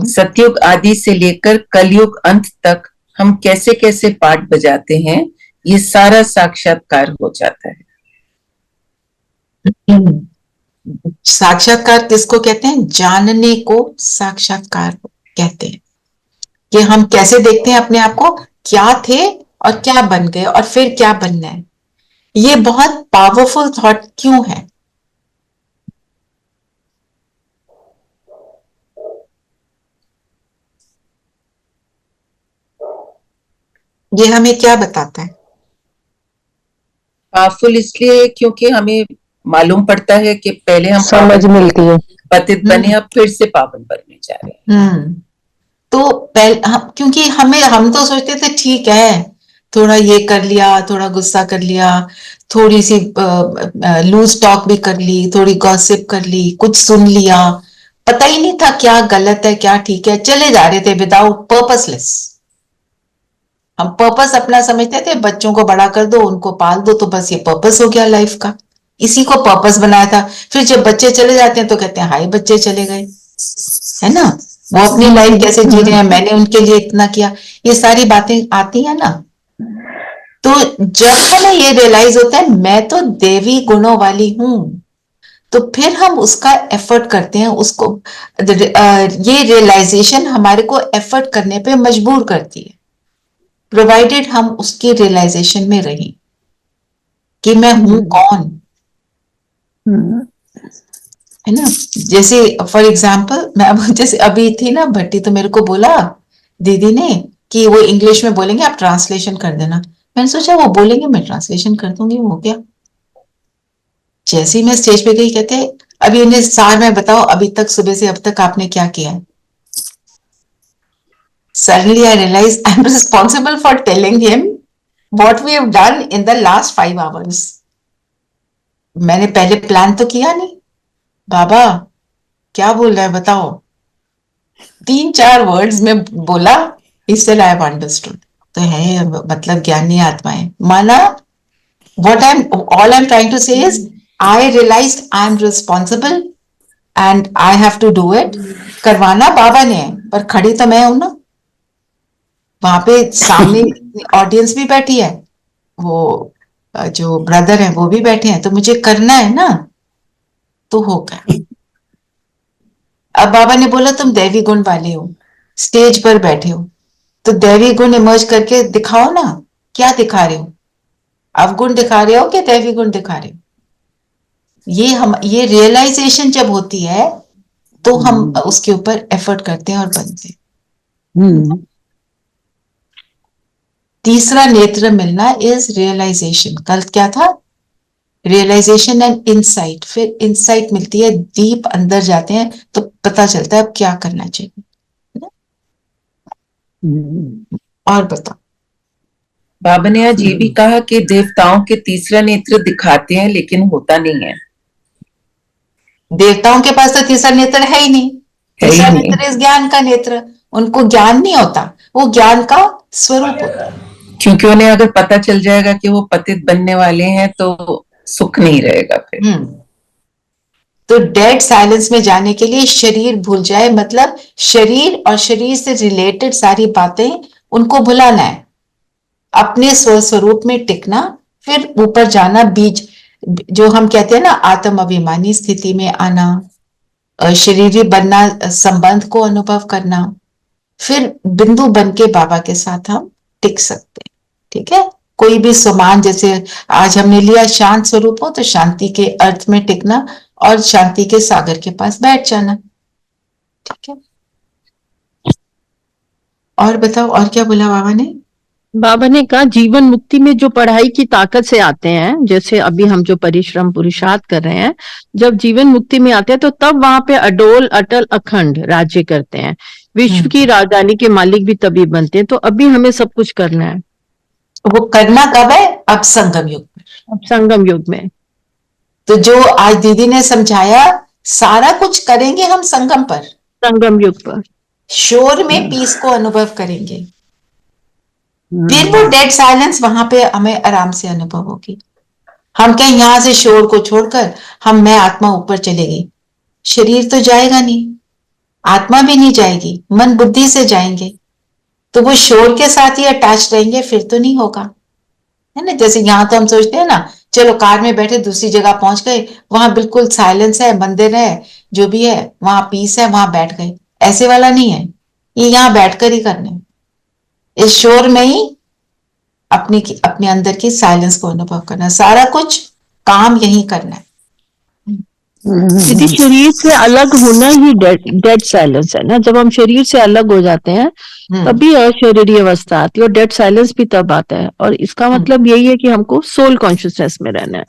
सतयुग आदि से लेकर कलयुग अंत तक हम कैसे कैसे पाठ बजाते हैं, ये सारा साक्षात्कार हो जाता है। साक्षात्कार किसको कहते हैं? जानने को साक्षात्कार कहते हैं। कि हम कैसे देखते हैं अपने आप को, क्या थे और क्या बन गए और फिर क्या बनना है। ये बहुत पावरफुल थॉट क्यों है? ये हमें क्या बताता है? पावरफुल इसलिए क्योंकि हमें मालूम पड़ता है कि पहले हम समझ मिलती है। पतित बने, अब फिर से पावन बनने जा रहे हैं। तो क्योंकि हम तो सोचते थे ठीक है, थोड़ा ये कर लिया, थोड़ा गुस्सा कर लिया, थोड़ी सी लूज टॉक भी कर ली, थोड़ी गॉसिप कर ली, कुछ सुन लिया, पता ही नहीं था क्या गलत है क्या ठीक है, चले जा रहे थे विदाउट पर्पसलेस। हम पर्पस अपना समझते थे, बच्चों को बड़ा कर दो, उनको पाल दो, तो बस ये पर्पस हो गया लाइफ का। इसी को पर्पस बनाया था। फिर जब बच्चे चले जाते हैं तो कहते हैं हाय बच्चे चले गए, है ना, वो अपनी लाइफ कैसे जी रहे हैं, मैंने उनके लिए इतना किया, ये सारी बातें आती है ना। तो जब हमें ये रियलाइज होता है मैं तो देवी गुणों वाली हूं, तो फिर हम उसका एफर्ट करते हैं, उसको ये रियलाइजेशन हमारे को एफर्ट करने पे मजबूर करती है, प्रोवाइडेड हम उसकी रियलाइजेशन में रहें कि मैं हूं कौन, है ना। जैसे फॉर एग्जाम्पल मैं अब जैसे अभी थी ना भट्टी, तो मेरे को बोला दीदी ने कि वो इंग्लिश में बोलेंगे, आप ट्रांसलेशन कर देना। मैंने सोचा वो बोलेंगे मैं ट्रांसलेशन कर दूंगी, वो क्या। जैसे ही मैं स्टेज पे गई, कहते अभी इन्हें सार में बताओ अभी तक सुबह से अब तक आपने क्या किया है। Suddenly I realized I'm responsible for telling him what we have done in the last 5 hours. मैंने पहले प्लान तो किया नहीं, बाबा क्या बोल रहा है बताओ, 3-4 वर्ड्स में बोला, इससे आई हैव अंडरस्टूड। तो है मतलब ज्ञानी आत्माएं माना। what all I'm trying to say is I realized I'm responsible and I have to do it. करवाना बाबा ने है, पर खड़ी तो मैं हूं ना, वहां पे सामने ऑडियंस भी बैठी है, वो जो ब्रदर है वो भी बैठे हैं, तो मुझे करना है ना, तो हो गया। अब बाबा ने बोला तुम दैवी गुण वाले हो, स्टेज पर बैठे हो, तो दैवी गुण इमर्ज करके दिखाओ ना, क्या दिखा रहे हो, अवगुण दिखा रहे हो कि दैवी गुण दिखा रहे हो। ये रियलाइजेशन जब होती है तो हम उसके ऊपर एफर्ट करते हैं और बनते हैं। तीसरा नेत्र मिलना इज रियलाइजेशन। कल क्या था? रियलाइजेशन एंड इंसाइट, फिर इंसाइट मिलती है, डीप अंदर जाते हैं तो पता चलता है अब क्या करना चाहिए। और बताओ। बाबा ने आज ये भी कहा कि देवताओं के तीसरा नेत्र दिखाते हैं लेकिन होता नहीं है। देवताओं के पास तो तीसरा नेत्र है ही नहीं। है ही तीसरा नहीं। नेत्र इस ज्ञान का नेत्र, उनको ज्ञान नहीं होता, वो ज्ञान का स्वरूप होता है। क्योंकि उन्हें अगर पता चल जाएगा कि वो पतित बनने वाले हैं तो सुख नहीं रहेगा फिर। तो डेड साइलेंस में जाने के लिए शरीर भूल जाए, मतलब शरीर और शरीर से रिलेटेड सारी बातें उनको भुलाना है, अपने स्वस्वरूप में टिकना, फिर ऊपर जाना, बीज जो हम कहते हैं ना आत्म अभिमानी स्थिति में आना, शरीरी बनना, संबंध को अनुभव करना, फिर बिंदु बन के बाबा के साथ हम टिक सकते हैं। ठीक है, कोई भी समान, जैसे आज हमने लिया शांत स्वरूप हो तो शांति के अर्थ में टिकना और शांति के सागर के पास बैठ जाना। ठीक है, और बताओ और क्या बोला बाबा ने? बाबा ने कहा जीवन मुक्ति में जो पढ़ाई की ताकत से आते हैं, जैसे अभी हम जो परिश्रम पुरुषार्थ कर रहे हैं, जब जीवन मुक्ति में आते हैं तो तब वहां पे अडोल अटल अखंड राज्य करते हैं, विश्व की राजधानी के मालिक भी तभी बनते हैं। तो अभी हमें सब कुछ करना है। वो करना कब है? अब संगम युग में। अब संगम युग में तो जो आज दीदी ने समझाया सारा कुछ करेंगे हम संगम पर, संगम युग पर शोर में पीस को अनुभव करेंगे, फिर वो डेड साइलेंस वहां पे हमें आराम से अनुभव होगी। हम कहें यहां से शोर को छोड़कर हम मैं आत्मा ऊपर चलेगी, शरीर तो जाएगा नहीं, आत्मा भी नहीं जाएगी, मन बुद्धि से जाएंगे, तो वो शोर के साथ ही अटैच रहेंगे, फिर तो नहीं होगा, है ना। जैसे यहां तो हम सोचते हैं ना, चलो कार में बैठे दूसरी जगह पहुंच गए, वहां बिल्कुल साइलेंस है, मंदिर है, जो भी है वहां पीस है, वहां बैठ गए, ऐसे वाला नहीं है। ये यहाँ बैठकर ही करने, इस शोर में ही अपने अंदर की साइलेंस को अनुभव करना, सारा कुछ काम यही करना है। यदि शरीर से अलग होना ही डेड साइलेंस है ना। जब हम शरीर से अलग हो जाते हैं तभी अशरीरी अवस्था आती है, और डेड साइलेंस भी तब आता है। और इसका मतलब यही है कि हमको सोल कॉन्शियसनेस में रहना है।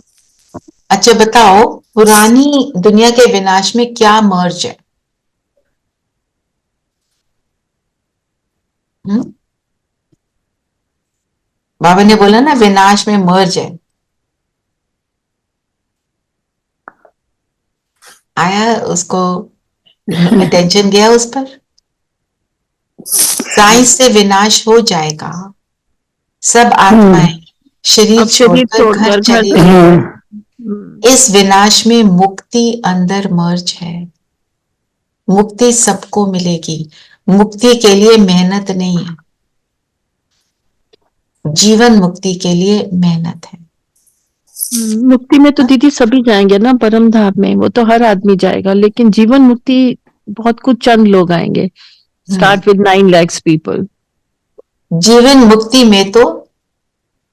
अच्छा बताओ, पुरानी दुनिया के विनाश में क्या मर्ज है? बाबा ने बोला ना विनाश में मर्ज है, आया उसको अटेंशन गया उस पर? साइंस से विनाश हो जाएगा, सब आत्माएं शरीर छोड़कर घर चली गई। इस विनाश में मुक्ति अंदर मर्ज है, मुक्ति सबको मिलेगी, मुक्ति के लिए मेहनत नहीं है, जीवन मुक्ति के लिए मेहनत है। मुक्ति में तो दीदी सभी जाएंगे ना, परम धाम में, वो तो हर आदमी जाएगा, लेकिन जीवन मुक्ति बहुत कुछ चंद लोग आएंगे। Start with 9 lakhs people. जीवन मुक्ति में तो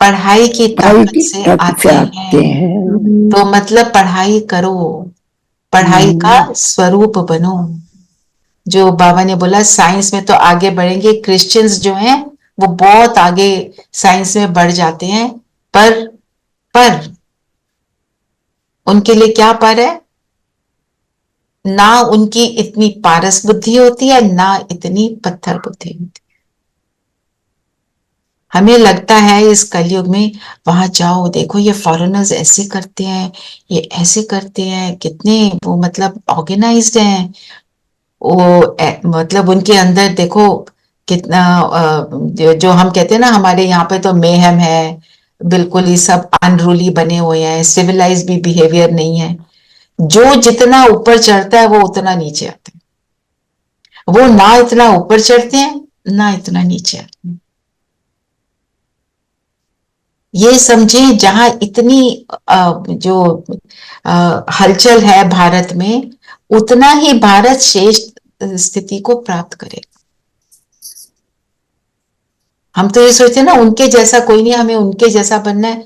पढ़ाई की ताकत से आते हैं। तो मतलब पढ़ाई करो, पढ़ाई का स्वरूप बनो। जो बाबा ने बोला साइंस में तो आगे बढ़ेंगे, क्रिश्चियंस जो हैं वो बहुत आगे साइंस में बढ़ जाते हैं, पर उनके लिए क्या पर है? ना उनकी इतनी पारस बुद्धि होती है, ना इतनी पत्थर बुद्धि होती है। हमें लगता है इस कलयुग में वहां जाओ, देखो ये फॉरेनर्स ऐसे करते हैं, ये ऐसे करते हैं, कितने वो मतलब ऑर्गेनाइज्ड हैं, वो मतलब उनके अंदर देखो कितना जो हम कहते हैं ना, हमारे यहाँ पे तो मेहम है, बिल्कुल ही सब अनरूली बने हुए हैं, सिविलाइज भी बिहेवियर नहीं है। जो जितना ऊपर चढ़ता है वो उतना नीचे आता है, वो ना इतना ऊपर चढ़ते हैं ना इतना नीचे आते हैं। ये समझे जहां इतनी जो हलचल है भारत में, उतना ही भारत शेष स्थिति को प्राप्त करेगा। हम तो ये सोचते हैं ना उनके जैसा कोई नहीं, हमें उनके जैसा बनना है,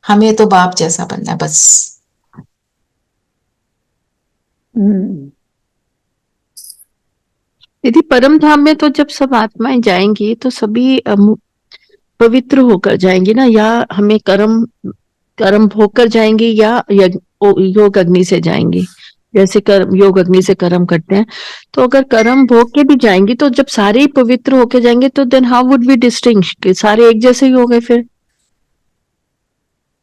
हमें तो बाप जैसा बनना है बस। यदि परम धाम में तो जब सब आत्माएं जाएंगी तो सभी पवित्र होकर जाएंगी ना, या हमें कर्म कर्म भोग कर जाएंगी या योग अग्नि से जाएंगी? जैसे कर्म योग अग्नि से कर्म करते हैं, तो अगर कर्म भोग के भी जाएंगी तो जब सारे ही पवित्र होके जाएंगे तो then how would be distinguish कि सारे एक जैसे ही हो गए फिर?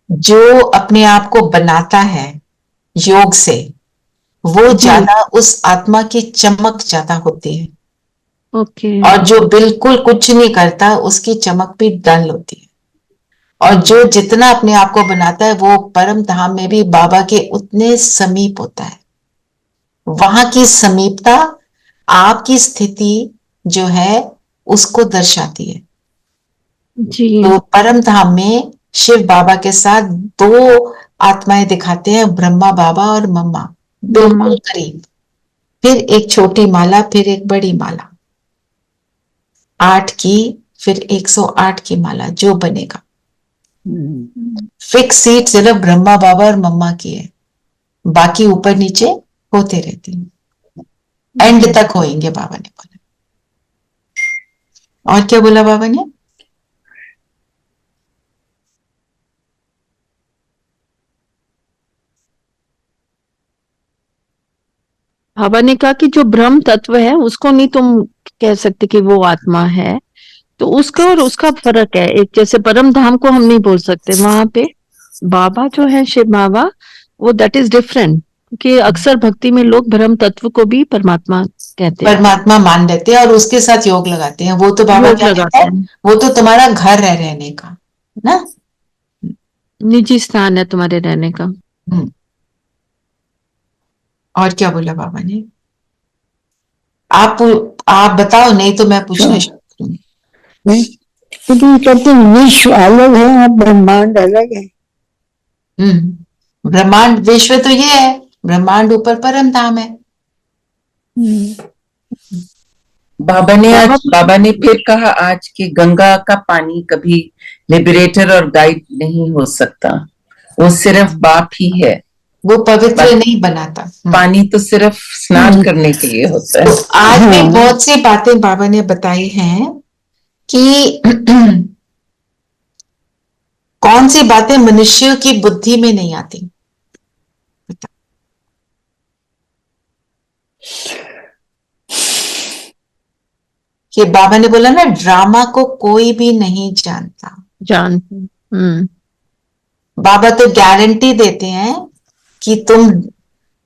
जो अपने आप को बनाता है योग से, वो ज्यादा उस आत्मा की चमक ज्यादा होती है, ओके। और जो बिल्कुल कुछ नहीं करता उसकी चमक भी डल होती है। और जो जितना अपने आप को बनाता है वो परम धाम में भी बाबा के उतने समीप होता है। वहां की समीपता आपकी स्थिति जो है उसको दर्शाती है। जी। तो परम धाम में शिव बाबा के साथ दो आत्माएं दिखाते हैं, ब्रह्मा बाबा और मम्मा, बिल्कुल करीब। फिर एक छोटी माला, फिर एक बड़ी माला, 8 की, फिर 108 की माला जो बनेगा। फिक्स सीट सिर्फ ब्रह्मा बाबा और मम्मा की है, बाकी ऊपर नीचे होते रहते हैं, एंड तक होएंगे बाबा ने बोला। और क्या बोला बाबा ने? बाबा ने कहा कि जो ब्रह्म तत्व है उसको नहीं तुम कह सकते कि वो आत्मा है, तो उसका और उसका फर्क है। एक जैसे परम धाम को हम नहीं बोल सकते, वहां पे बाबा जो है शिव बाबा, वो दैट इज डिफरेंट, क्योंकि अक्सर भक्ति में लोग ब्रह्म तत्व को भी परमात्मा कहते हैं, परमात्मा मान लेते हैं और उसके साथ योग लगाते हैं। वो तो बाबा योग क्या कहता लगाते है, हैं। वो तो तुम्हारा घर है रहने का ना, निजी स्थान है तुम्हारे रहने का। और क्या बोला बाबा ने? आप बताओ, नहीं तो मैं पूछना शुरू करूंगी। नहीं, क्योंकि कहते हैं विश्व अलग है और ब्रह्मांड अलग है। ब्रह्मांड विश्व तो ये है, ब्रह्मांड ऊपर परम धाम है। बाबा ने फिर कहा आज कि गंगा का पानी कभी लिबरेटर और गाइड नहीं हो सकता, वो सिर्फ बाप ही है, वो पवित्र नहीं बनाता। पानी तो सिर्फ स्नान करने के लिए होता है। तो आज भी बहुत सी बातें बाबा ने बताई हैं कि कौन सी बातें मनुष्य की बुद्धि में नहीं आती। कि बाबा ने बोला ना, ड्रामा को कोई भी नहीं जानता। बाबा तो गारंटी देते हैं कि तुम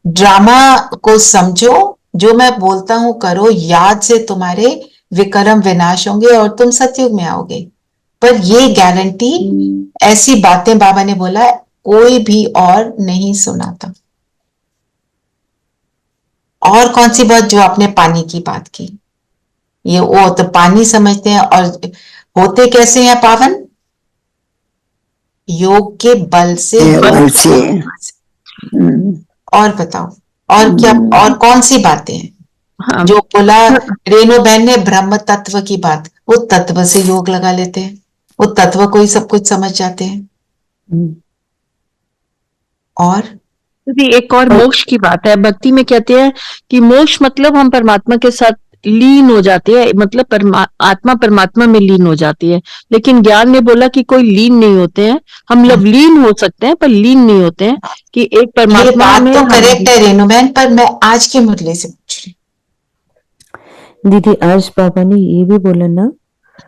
ड्रामा को समझो, जो मैं बोलता हूं करो, याद से तुम्हारे विकर्म विनाश होंगे और तुम सतयुग में आओगे। पर ये गारंटी, ऐसी बातें बाबा ने बोला कोई भी और नहीं सुनाता। और कौन सी बात? जो आपने पानी की बात की, ये वो तो पानी समझते हैं, और होते कैसे हैं पावन? योग के बल से। और बताओ, और क्या, और कौन सी बातें हैं? हाँ। जो बोला रेणु बहन ने ब्रह्म तत्व की बात, वो तत्व से योग लगा लेते हैं, वो तत्व को ही सब कुछ समझ जाते हैं। और एक और मोक्ष की बात है, भक्ति में कहते हैं कि मोक्ष मतलब हम परमात्मा के साथ लीन हो जाते हैं, मतलब आत्मा परमात्मा में लीन हो जाती है। लेकिन ज्ञान ने बोला कि कोई लीन नहीं होते हैं, हम लोग लीन हो सकते हैं पर लीन नहीं होते हैं, कि एक परमात्मा में। तो करेक्ट है रेणु बहन, पर मैं आज के मुरली से पूछ रही। दीदी आज बाबा ने ये भी बोला ना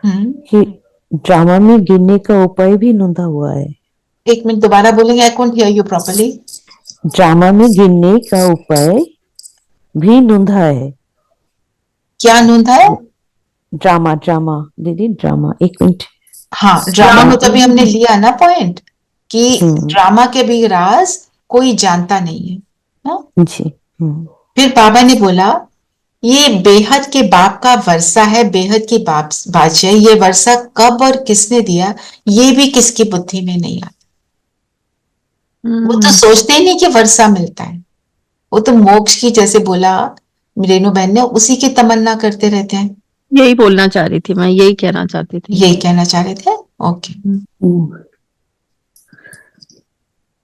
कि ड्रामा में गिरने का उपाय भी नोंदा हुआ है। एक मिनट दोबारा बोलेंगे, I can't hear you properly. Drama में गिरने का उपाय भी नोंदा है। क्या नोंदा है? ड्रामा दीदी ड्रामा, एक मिनट। हाँ, ड्रामा में तो अभी हमने लिया ना पॉइंट कि ड्रामा के भी राज कोई जानता नहीं है ना जी। फिर बाबा ने बोला ये बेहद के बाप का वर्षा है, बेहद की बादशाह, ये वर्षा कब और किसने दिया ये भी किसकी बुद्धि में नहीं आता। वो तो सोचते ही नहीं कि वर्षा मिलता है, वो तो मोक्ष की, जैसे बोला रेणु बहन ने, उसी की तमन्ना करते रहते हैं। यही बोलना चाह रही थी मैं, यही कहना चाहती थी। यही कहना चाह रहे थे। ओके।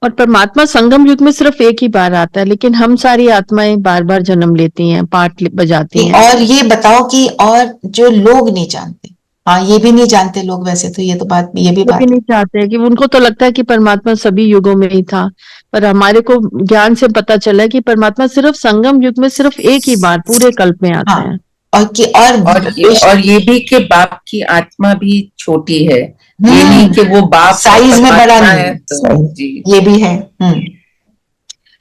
और परमात्मा संगम युग में सिर्फ एक ही बार आता है, लेकिन हम सारी आत्माएं बार बार जन्म लेती हैं, पाठ बजाती हैं। और ये बताओ कि और जो लोग नहीं जानते, हाँ, ये भी नहीं जानते लोग वैसे तो, ये भी वो बात भी नहीं चाहते हैं कि उनको तो लगता है कि परमात्मा सभी युगों में ही था, पर हमारे को ज्ञान से पता चला है कि परमात्मा सिर्फ संगम युग में सिर्फ एक ही बार पूरे कल्प में आते हाँ, हैं। और ये भी कि बाप की आत्मा भी छोटी है, ये नहीं कि वो बाप साइज में बड़ा परमात्मा नहीं है, तो जी ये भी है।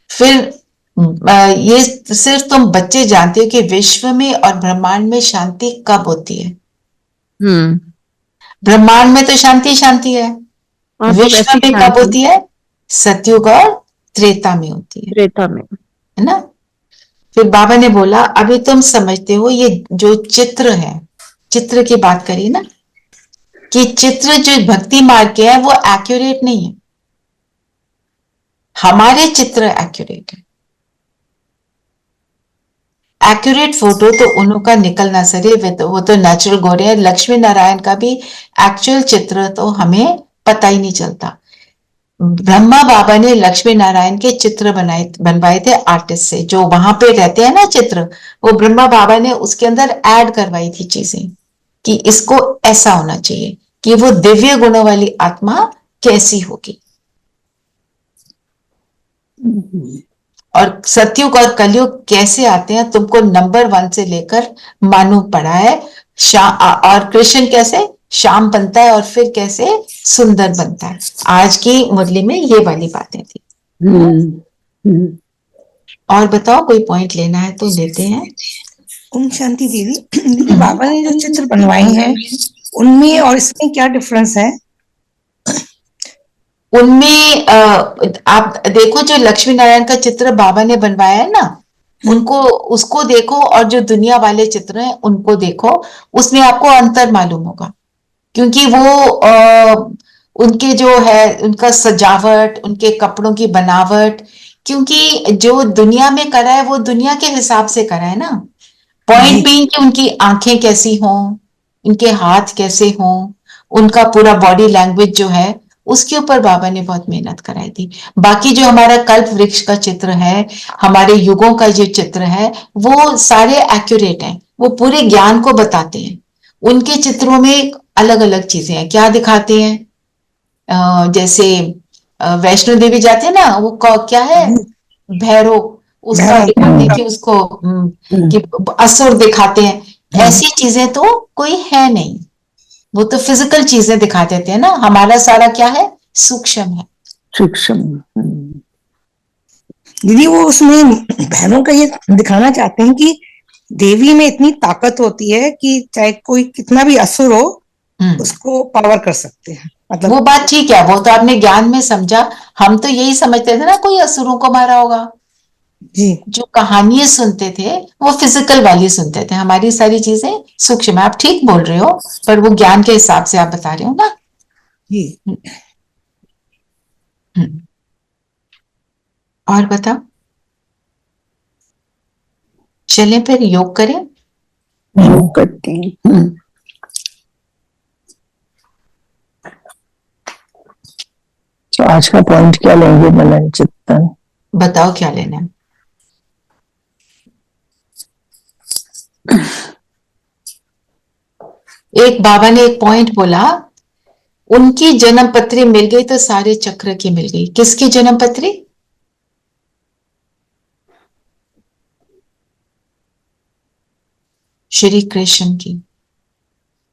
फिर ये सिर्फ तुम बच्चे जानते हो कि विश्व में और ब्रह्मांड में शांति कब होती है। ब्रह्मांड में तो शांति शांति है, और तो विश्व ऐसी में कब शांति होती है? सतयुग और त्रेता में होती त्रेता में। है ना। फिर बाबा ने बोला अभी तुम समझते हो ये जो चित्र है, चित्र की बात करी ना, कि चित्र जो भक्ति मार्ग के है वो एक्यूरेट नहीं है, हमारे चित्र एक्यूरेट है। एक्यूरेट फोटो तो उनका निकलना सरे, वो तो नेचुरल गोरे हैं। लक्ष्मी नारायण का भी एक्चुअल चित्र तो हमें पता ही नहीं चलता। ब्रह्मा बाबा ने लक्ष्मी नारायण के चित्र बनवाए थे आर्टिस्ट से, जो वहां पे रहते हैं ना चित्र, वो ब्रह्मा बाबा ने उसके अंदर ऐड करवाई थी चीजें कि इसको ऐसा होना चाहिए, कि वो दिव्य गुणों वाली आत्मा कैसी होगी। और सतयुग और कलयुग कैसे आते हैं तुमको नंबर 1 से लेकर मालूम पड़ा है। और कृष्ण कैसे श्याम बनता है और फिर कैसे सुंदर बनता है। आज की मुरली में ये वाली बातें थी। और बताओ, कोई पॉइंट लेना है तो लेते हैं। ओम शांति दीदी। दीदी बाबा ने जो चित्र बनवाए हैं उनमें और इसमें क्या डिफरेंस है? उनमें आप देखो, जो लक्ष्मी नारायण का चित्र बाबा ने बनवाया है ना, उनको उसको देखो, और जो दुनिया वाले चित्र हैं उनको देखो, उसमें आपको अंतर मालूम होगा। क्योंकि वो उनके जो है उनका सजावट, उनके कपड़ों की बनावट, क्योंकि जो दुनिया में करा है वो दुनिया के हिसाब से करा है ना। पॉइंट बीइंग कि उनकी आंखें कैसी हों, उनके हाथ कैसे हों, उनका पूरा बॉडी लैंग्वेज जो है उसके ऊपर बाबा ने बहुत मेहनत कराई थी। बाकी जो हमारा कल्प वृक्ष का चित्र है, हमारे युगों का जो चित्र है, वो सारे एक्यूरेट हैं, वो पूरे ज्ञान को बताते हैं। उनके चित्रों में अलग अलग चीजें हैं। क्या दिखाते हैं? जैसे वैष्णो देवी जाते हैं ना, वो क्या है, भैरव, उसका दिखाते हैं कि उसको कि असुर दिखाते हैं। ऐसी चीजें तो कोई है नहीं, वो तो फिजिकल चीजें दिखा देते हैं ना। हमारा सारा क्या है, सूक्ष्म है, सूक्ष्म। दीदी वो उसमें बहनों का ये दिखाना चाहते हैं कि देवी में इतनी ताकत होती है कि चाहे कोई कितना भी असुर हो उसको पावर कर सकते हैं। मतलब वो बात ठीक है, वो तो आपने ज्ञान में समझा। हम तो यही समझते थे ना कोई असुरों को मारा होगा जी। जो कहानियां सुनते थे वो फिजिकल वाली सुनते थे, हमारी सारी चीजें सूक्ष्म है। आप ठीक बोल रहे हो, पर वो ज्ञान के हिसाब से आप बता रहे हो ना जी। और बताओ, चलें फिर योग करें। योग करते हैं। तो आज का पॉइंट क्या लेंगे मनन चिंतन? बताओ क्या लेना है। एक बाबा ने एक पॉइंट बोला, उनकी जन्म पत्री मिल गई तो सारे चक्र की मिल गई। किसकी जन्म पत्री? श्री कृष्ण की।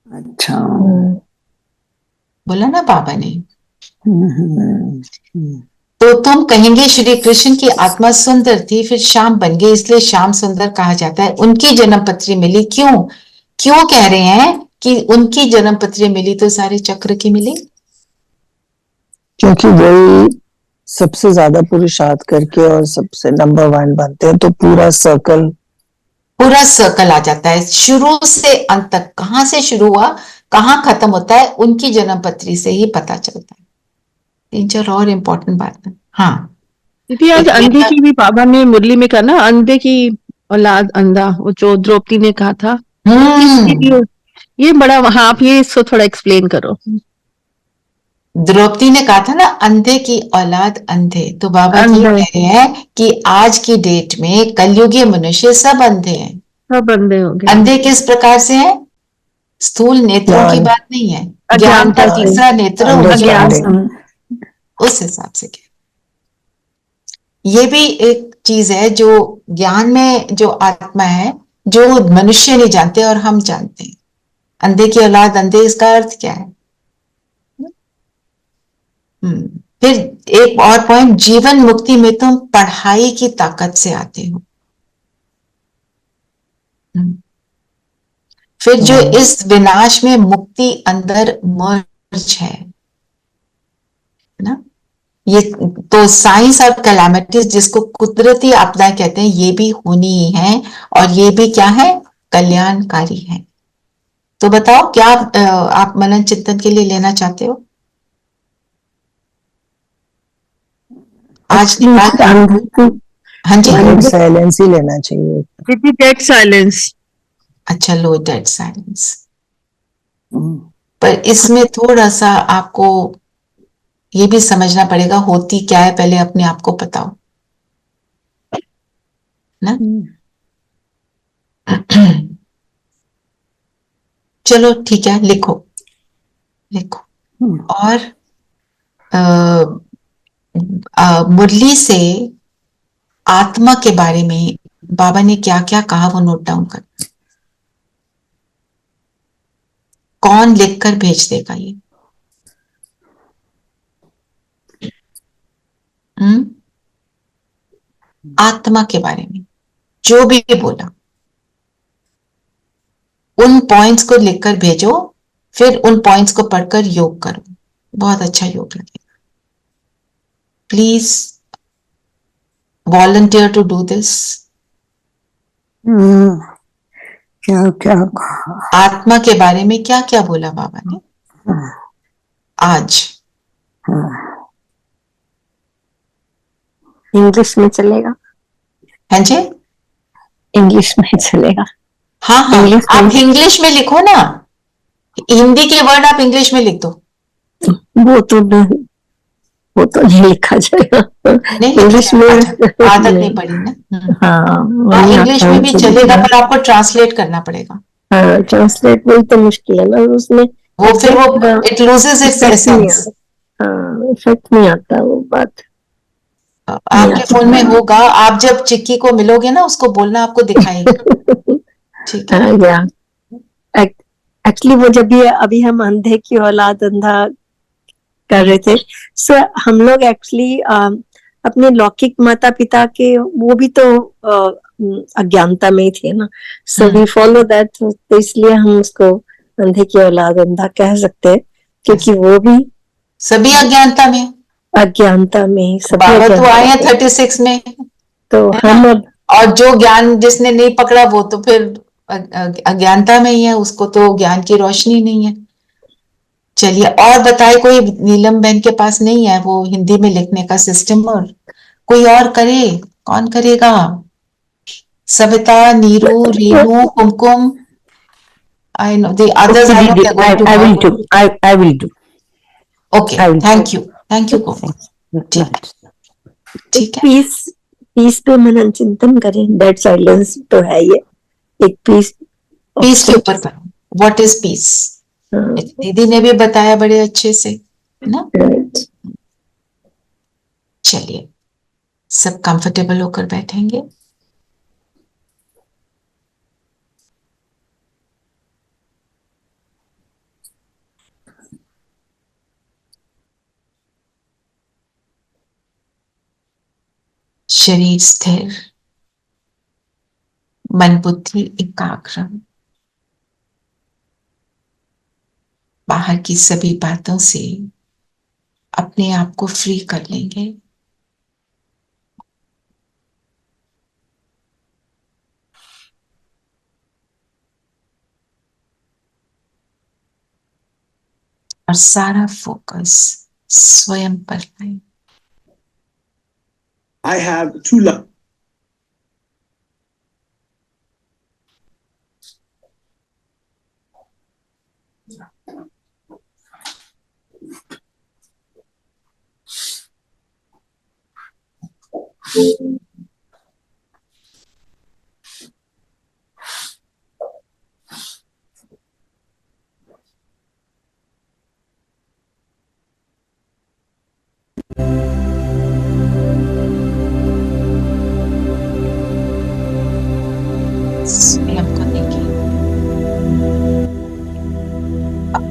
अच्छा, बोला ना बाबा ने। तो तुम कहेंगे श्री कृष्ण की आत्मा सुंदर थी, फिर श्याम बन गए, इसलिए श्याम सुंदर कहा जाता है। उनकी जन्म पत्री मिली, क्यों क्यों कह रहे हैं कि उनकी जन्म पत्री मिली तो सारे चक्र की मिली? क्योंकि वही सबसे ज्यादा पुरुषार्थ करके और सबसे नंबर 1 बनते हैं, तो पूरा सर्कल आ जाता है। शुरू से अंत तक कहां से शुरू हुआ कहां खत्म होता है उनकी जन्म पत्री से ही पता चलता है। 3-4 और इम्पोर्टेंट बात है। हाँ दीदी, आज अंधे की भी बाबा ने मुरली में कहा ना, अंधे की औलाद अंधा, वो जो द्रौपदी ने कहा था। ये बड़ा, हाँ आप ये इसको थोड़ा एक्सप्लेन करो। द्रौपदी ने कहा था ना, अंधे की औलाद अंधे। तो बाबा जी कह रहे हैं कि आज की डेट में कलयुगी मनुष्य सब अंधे हैं। सब अंधे हो गए। अंधे किस प्रकार से हैं? स्थूल नेत्रों की ज्ञान। बात नहीं है, ज्ञान अज्ञानता का की, तीसरा नेत्र होना अंडरस्टैंडिंग। चाहिए, उस हिसाब से क्या। ये भी एक चीज है जो ज्ञान में जो आत्मा है, जो मनुष्य नहीं जानते और हम जानते हैं। अंधे की औलाद अंधे, इसका अर्थ क्या है? फिर एक और पॉइंट, जीवन मुक्ति में तुम पढ़ाई की ताकत से आते हो। फिर जो इस विनाश में मुक्ति अंदर मर्ज है ना, ये तो साइंस और कैलामिटीज जिसको कुदरती आपदाएं कहते हैं, ये भी होनी ही है, और ये भी क्या है? कल्याणकारी है। तो बताओ क्या आप मनन चिंतन के लिए लेना चाहते हो आज? हाँ जी, साइलेंस ही लेना चाहिए। Dead silence. अच्छा, लो डेड साइलेंस। पर इसमें थोड़ा सा आपको ये भी समझना पड़ेगा होती क्या है, पहले अपने आप को बताओ ना। चलो ठीक है, लिखो लिखो। और मुरली से आत्मा के बारे में बाबा ने क्या क्या कहा वो नोट डाउन कर। कौन लिखकर भेज देगा ये? आत्मा के बारे में जो भी बोला, उन पॉइंट्स को लिखकर भेजो, फिर उन पॉइंट्स को पढ़कर योग करो, बहुत अच्छा योग लगेगा। Please volunteer to do this. क्या क्या आत्मा के बारे में क्या क्या बोला बाबा ने आज? इंग्लिश में चलेगा? हाँ जी, इंग्लिश में चलेगा? हाँ हाँ, इंग्लिश में। आप इंग्लिश में लिखो ना, हिंदी के वर्ड आप इंग्लिश में लिख दो। वो तो नहीं लिखा जाएगा नहीं इंग्लिश में। अच्छा, आदत नहीं पड़ी ना। हाँ, इंग्लिश में भी चलेगा, पर आपको ट्रांसलेट करना पड़ेगा। हाँ, ट्रांसलेट वही तो मुश्किल है ना उसमें। वो फिर वो इट लूजेस इट्स एसेंस। हाँ, इफेक्ट नहीं आता वो बात। आपके फोन में होगा, आप जब चिक्की को मिलोगे ना, उसको बोलना आपको दिखाएगी। ठीक है। या एक्चुअली वो जब भी अभी हम अंधे की औलाद अंधा कर रहे थे, सो हम लोग एक्चुअली अपने लौकिक माता पिता के वो भी तो अज्ञानता में ही थे ना, सो वी फॉलो दैट, तो इसलिए हम उसको अंधे की औलाद अंधा कह सकते हैं, क्योंकि वो भी सभी अज्ञानता में सभी बाबा तो आए हैं 36 में, तो हम अब और जो ज्ञान जिसने नहीं पकड़ा वो तो फिर अज्ञानता में ही है, उसको तो ज्ञान की रोशनी नहीं है। चलिए और बताए, कोई नीलम बहन के पास नहीं है वो हिंदी में लिखने का सिस्टम, और कोई और करे? कौन करेगा? सविता, नीरू, रीनू, कुमकुम। I know the others. I know they're going to I will work. do. I will do. Okay, thank you, कुमकुम। ठीक है। पीस पे मनन चिंतन करें, डेड साइलेंस तो है ये एक पीस के ऊपर करो, व्हाट इज पीस। दीदी ने भी बताया बड़े अच्छे से ना। चलिए सब कंफर्टेबल होकर बैठेंगे। शरीर स्थिर, मन बुद्धि एकाग्र, बाहर की सभी बातों से अपने आप को फ्री कर लेंगे। और सारा फोकस स्वयं पर लाएं। I have two love.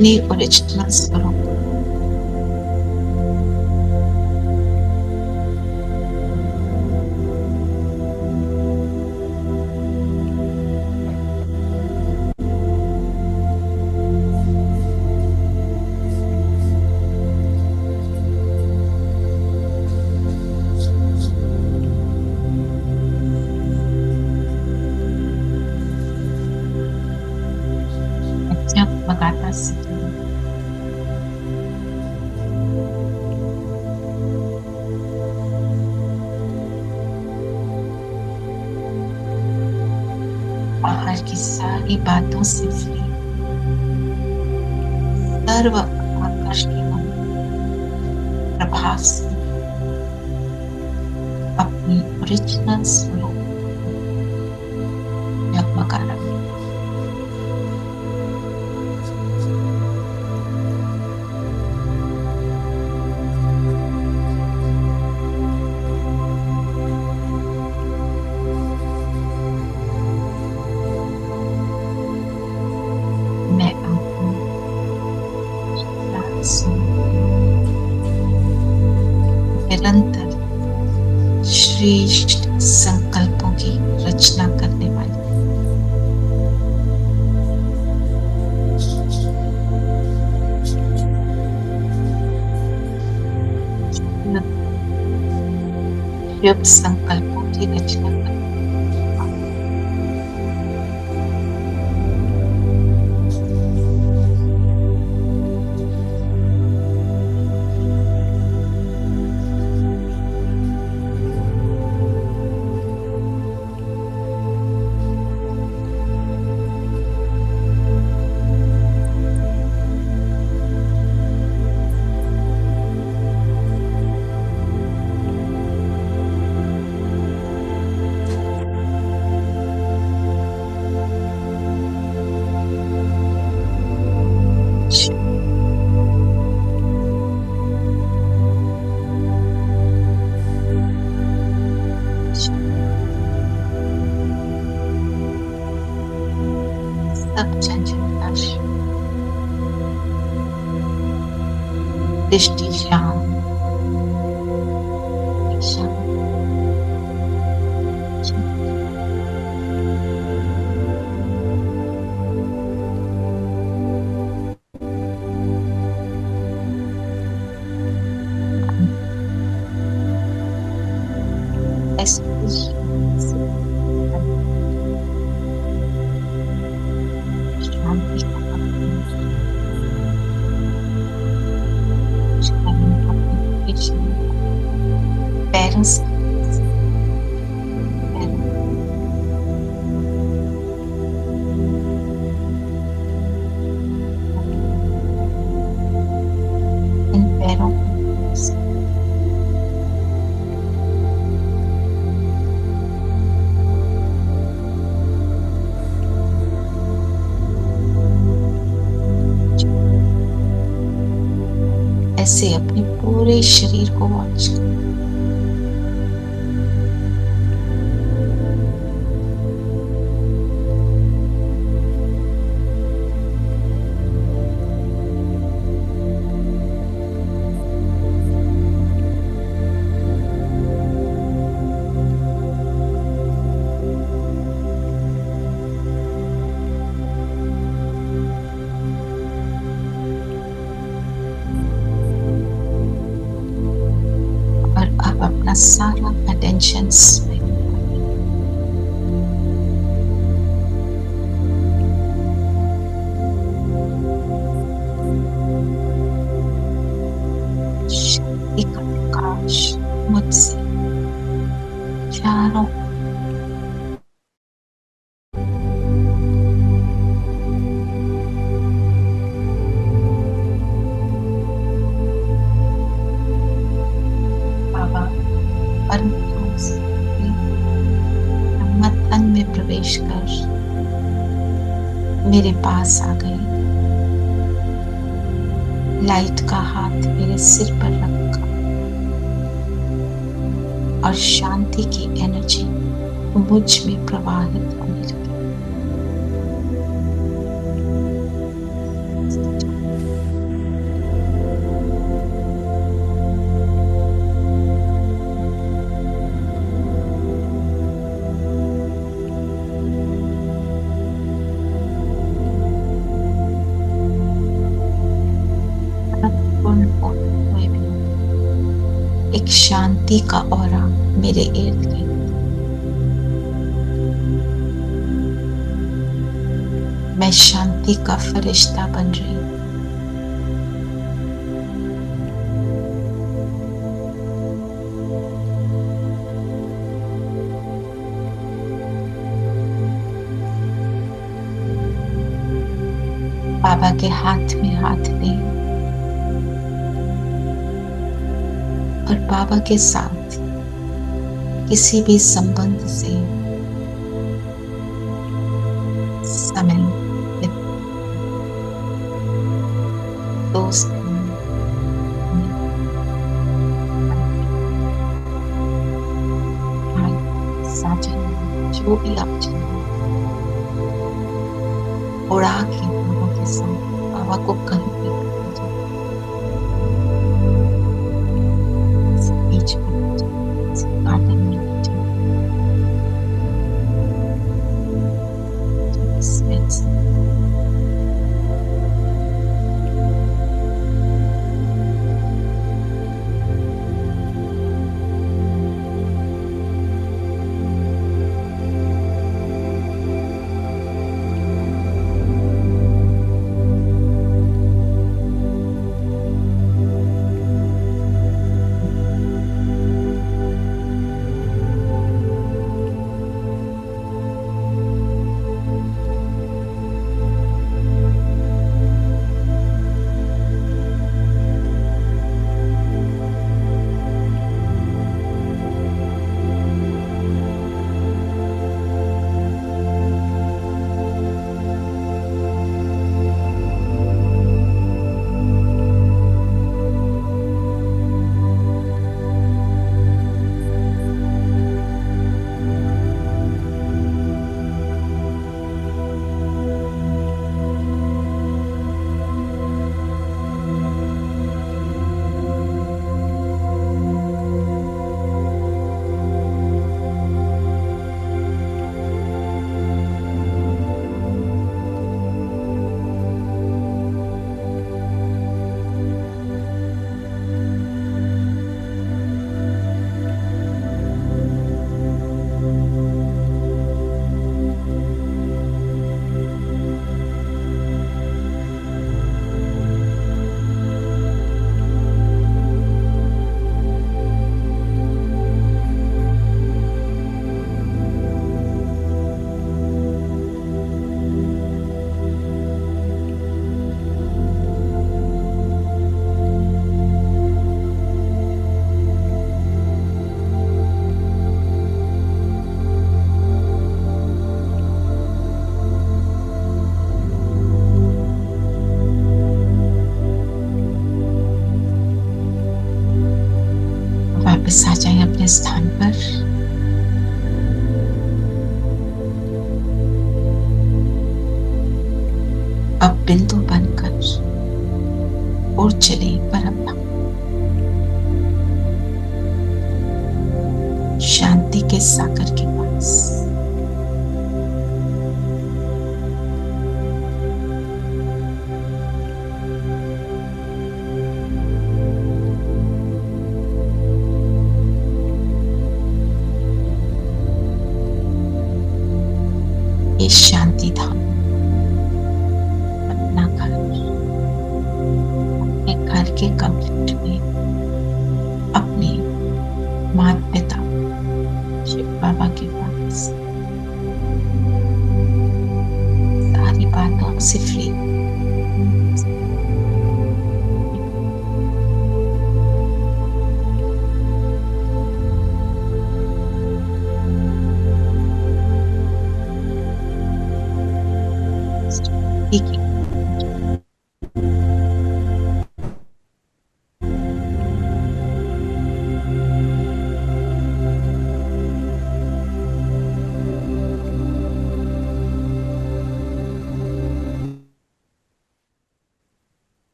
अपनी ओरिजिनल स्वरूप जगमगाता सीखे, बाहर की सारी बातों से फ्री, सर्व आकर्ष के प्रभाव से अपनी ओरिजिनल स्वरूप जगमगा रहा है। मैं आपको निरंतर श्रेष्ठ संकल्पों की रचना करने वाली शुभ संकल्पों की रचना करने सब चंचलता दृष्टि शांत पैरों से इन पैरों से ऐसे अपने पूरे शरीर को वॉच करो। अपना सारा अटेंशन शक्ति का प्रकाश मुझसे चारों तन में प्रवेश कर मेरे पास आ गए। लाइट का हाथ मेरे सिर पर रखा और शांति की एनर्जी मुझ में प्रवाहित होने लगी। शांति का ऑरा मेरे इर्द गिर्द। मैं शांति का फरिश्ता बन रही हूँ। बाबा के हाथ में हाथ दे और बाबा के साथ किसी भी संबंध से समय दोस्त साजन जो भी आप चाहें उड़ा के बाबा के साथ बाबा को कहीं भी लेकर जाओ। बीच में ले जाओ, गार्डन में ले जाओ, इसमें से वापस आ जाएं अपने स्थान पर। अब बिंदु बनकर उड़ चले परम धाम, शांति के सागर के पास। ये शांति धाम अपना घर, अपने घर के कॉन्फ्लिक्ट में अपने माता पिता शिव बाबा के पास सारी बातों से फ्री। ठीक है,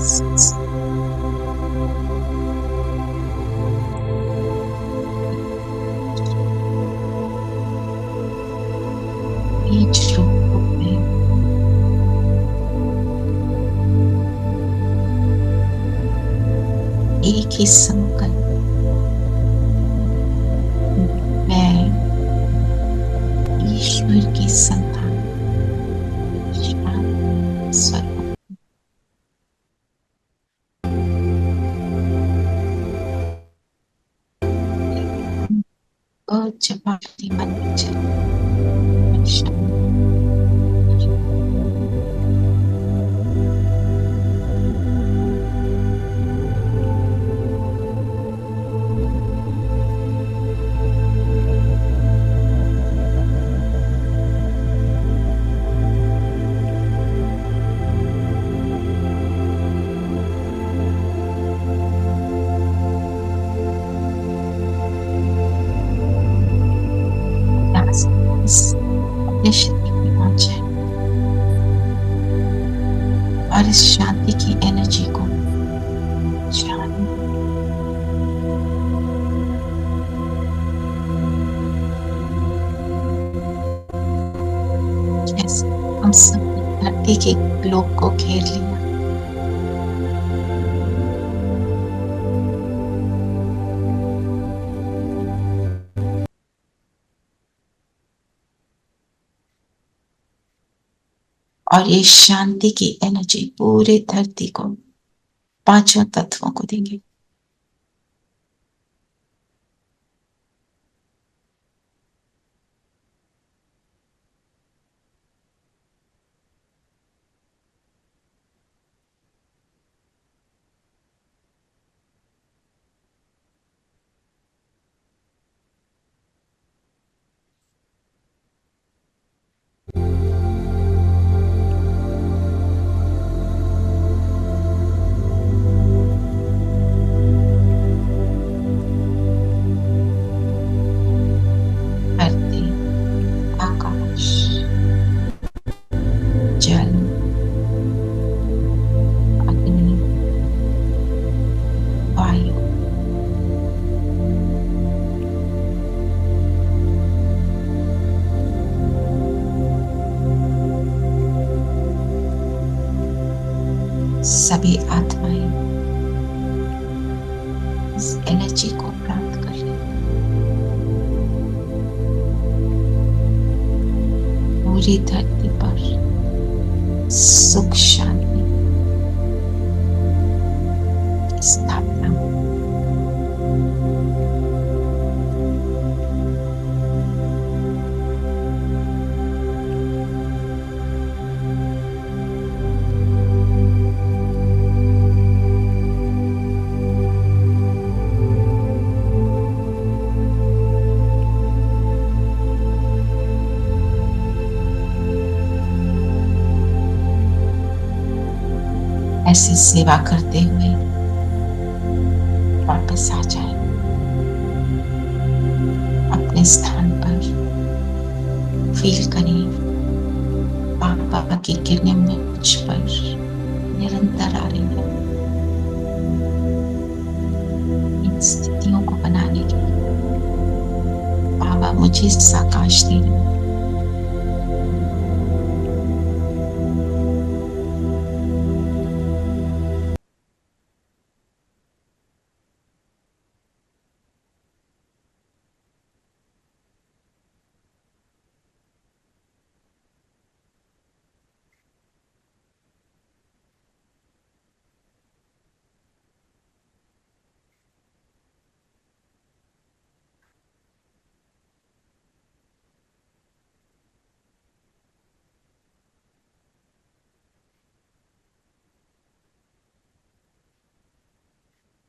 बीज रूप में एक ही संकल्प, मैं ईश्वर की संतान, शांत स्वरूप, अजवाबी मन में चले, मैं शांत। अपने शरीर में पहुंचे और इस शांति की एनर्जी को जाने, जैसे हम सब धरती के ग्लोब को घेर लिया। और ये शांति की एनर्जी पूरे धरती को, पांचों तत्वों को देंगे। धरती, आकाश, जल, अग्नि, वायु, सभी आत्माएं इस एनर्जी को प्राप्त कर रही हैं। पूरी धरती पर सुख शांति की स्थापना हो। ऐसी सेवा करते हुए वापस आ जाए अपने स्थान पर। फील करें बाबा की किरणें मुझ पर निरंतर आ रही है। इन स्थितियों को बनाने के लिए बाबा मुझे साकाश दे रहे हैं।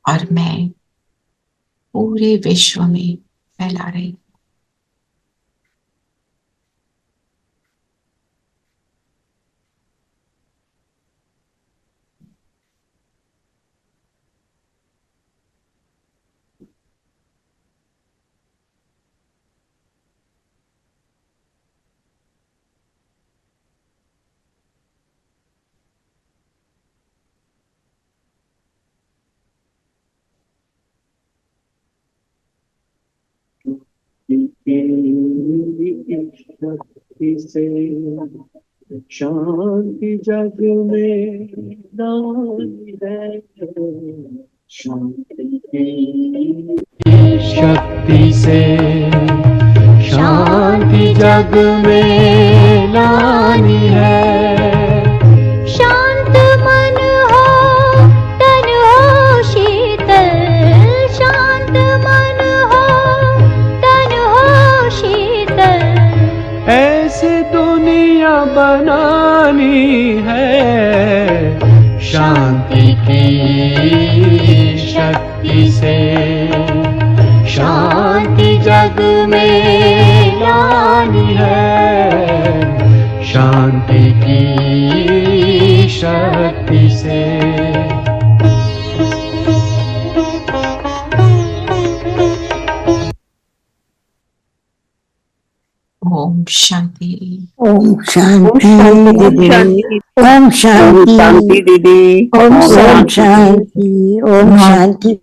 और मैं पूरे विश्व में फैला रही हूँ। शक्ति से शांति जग में दानी है, शांति की शक्ति से शांति जग में लानी है। शांत मन हो तन हो शीतल, शांत मन हो तन हो शीतल, ऐसी दुनिया बनानी है शांति की शक्ति से, शांति जग में लानी है, शांति की शक्ति से। ओम शांति। ओम शांति दीदी, ओम शांति दीदी, ओम शांति, ओम शांति।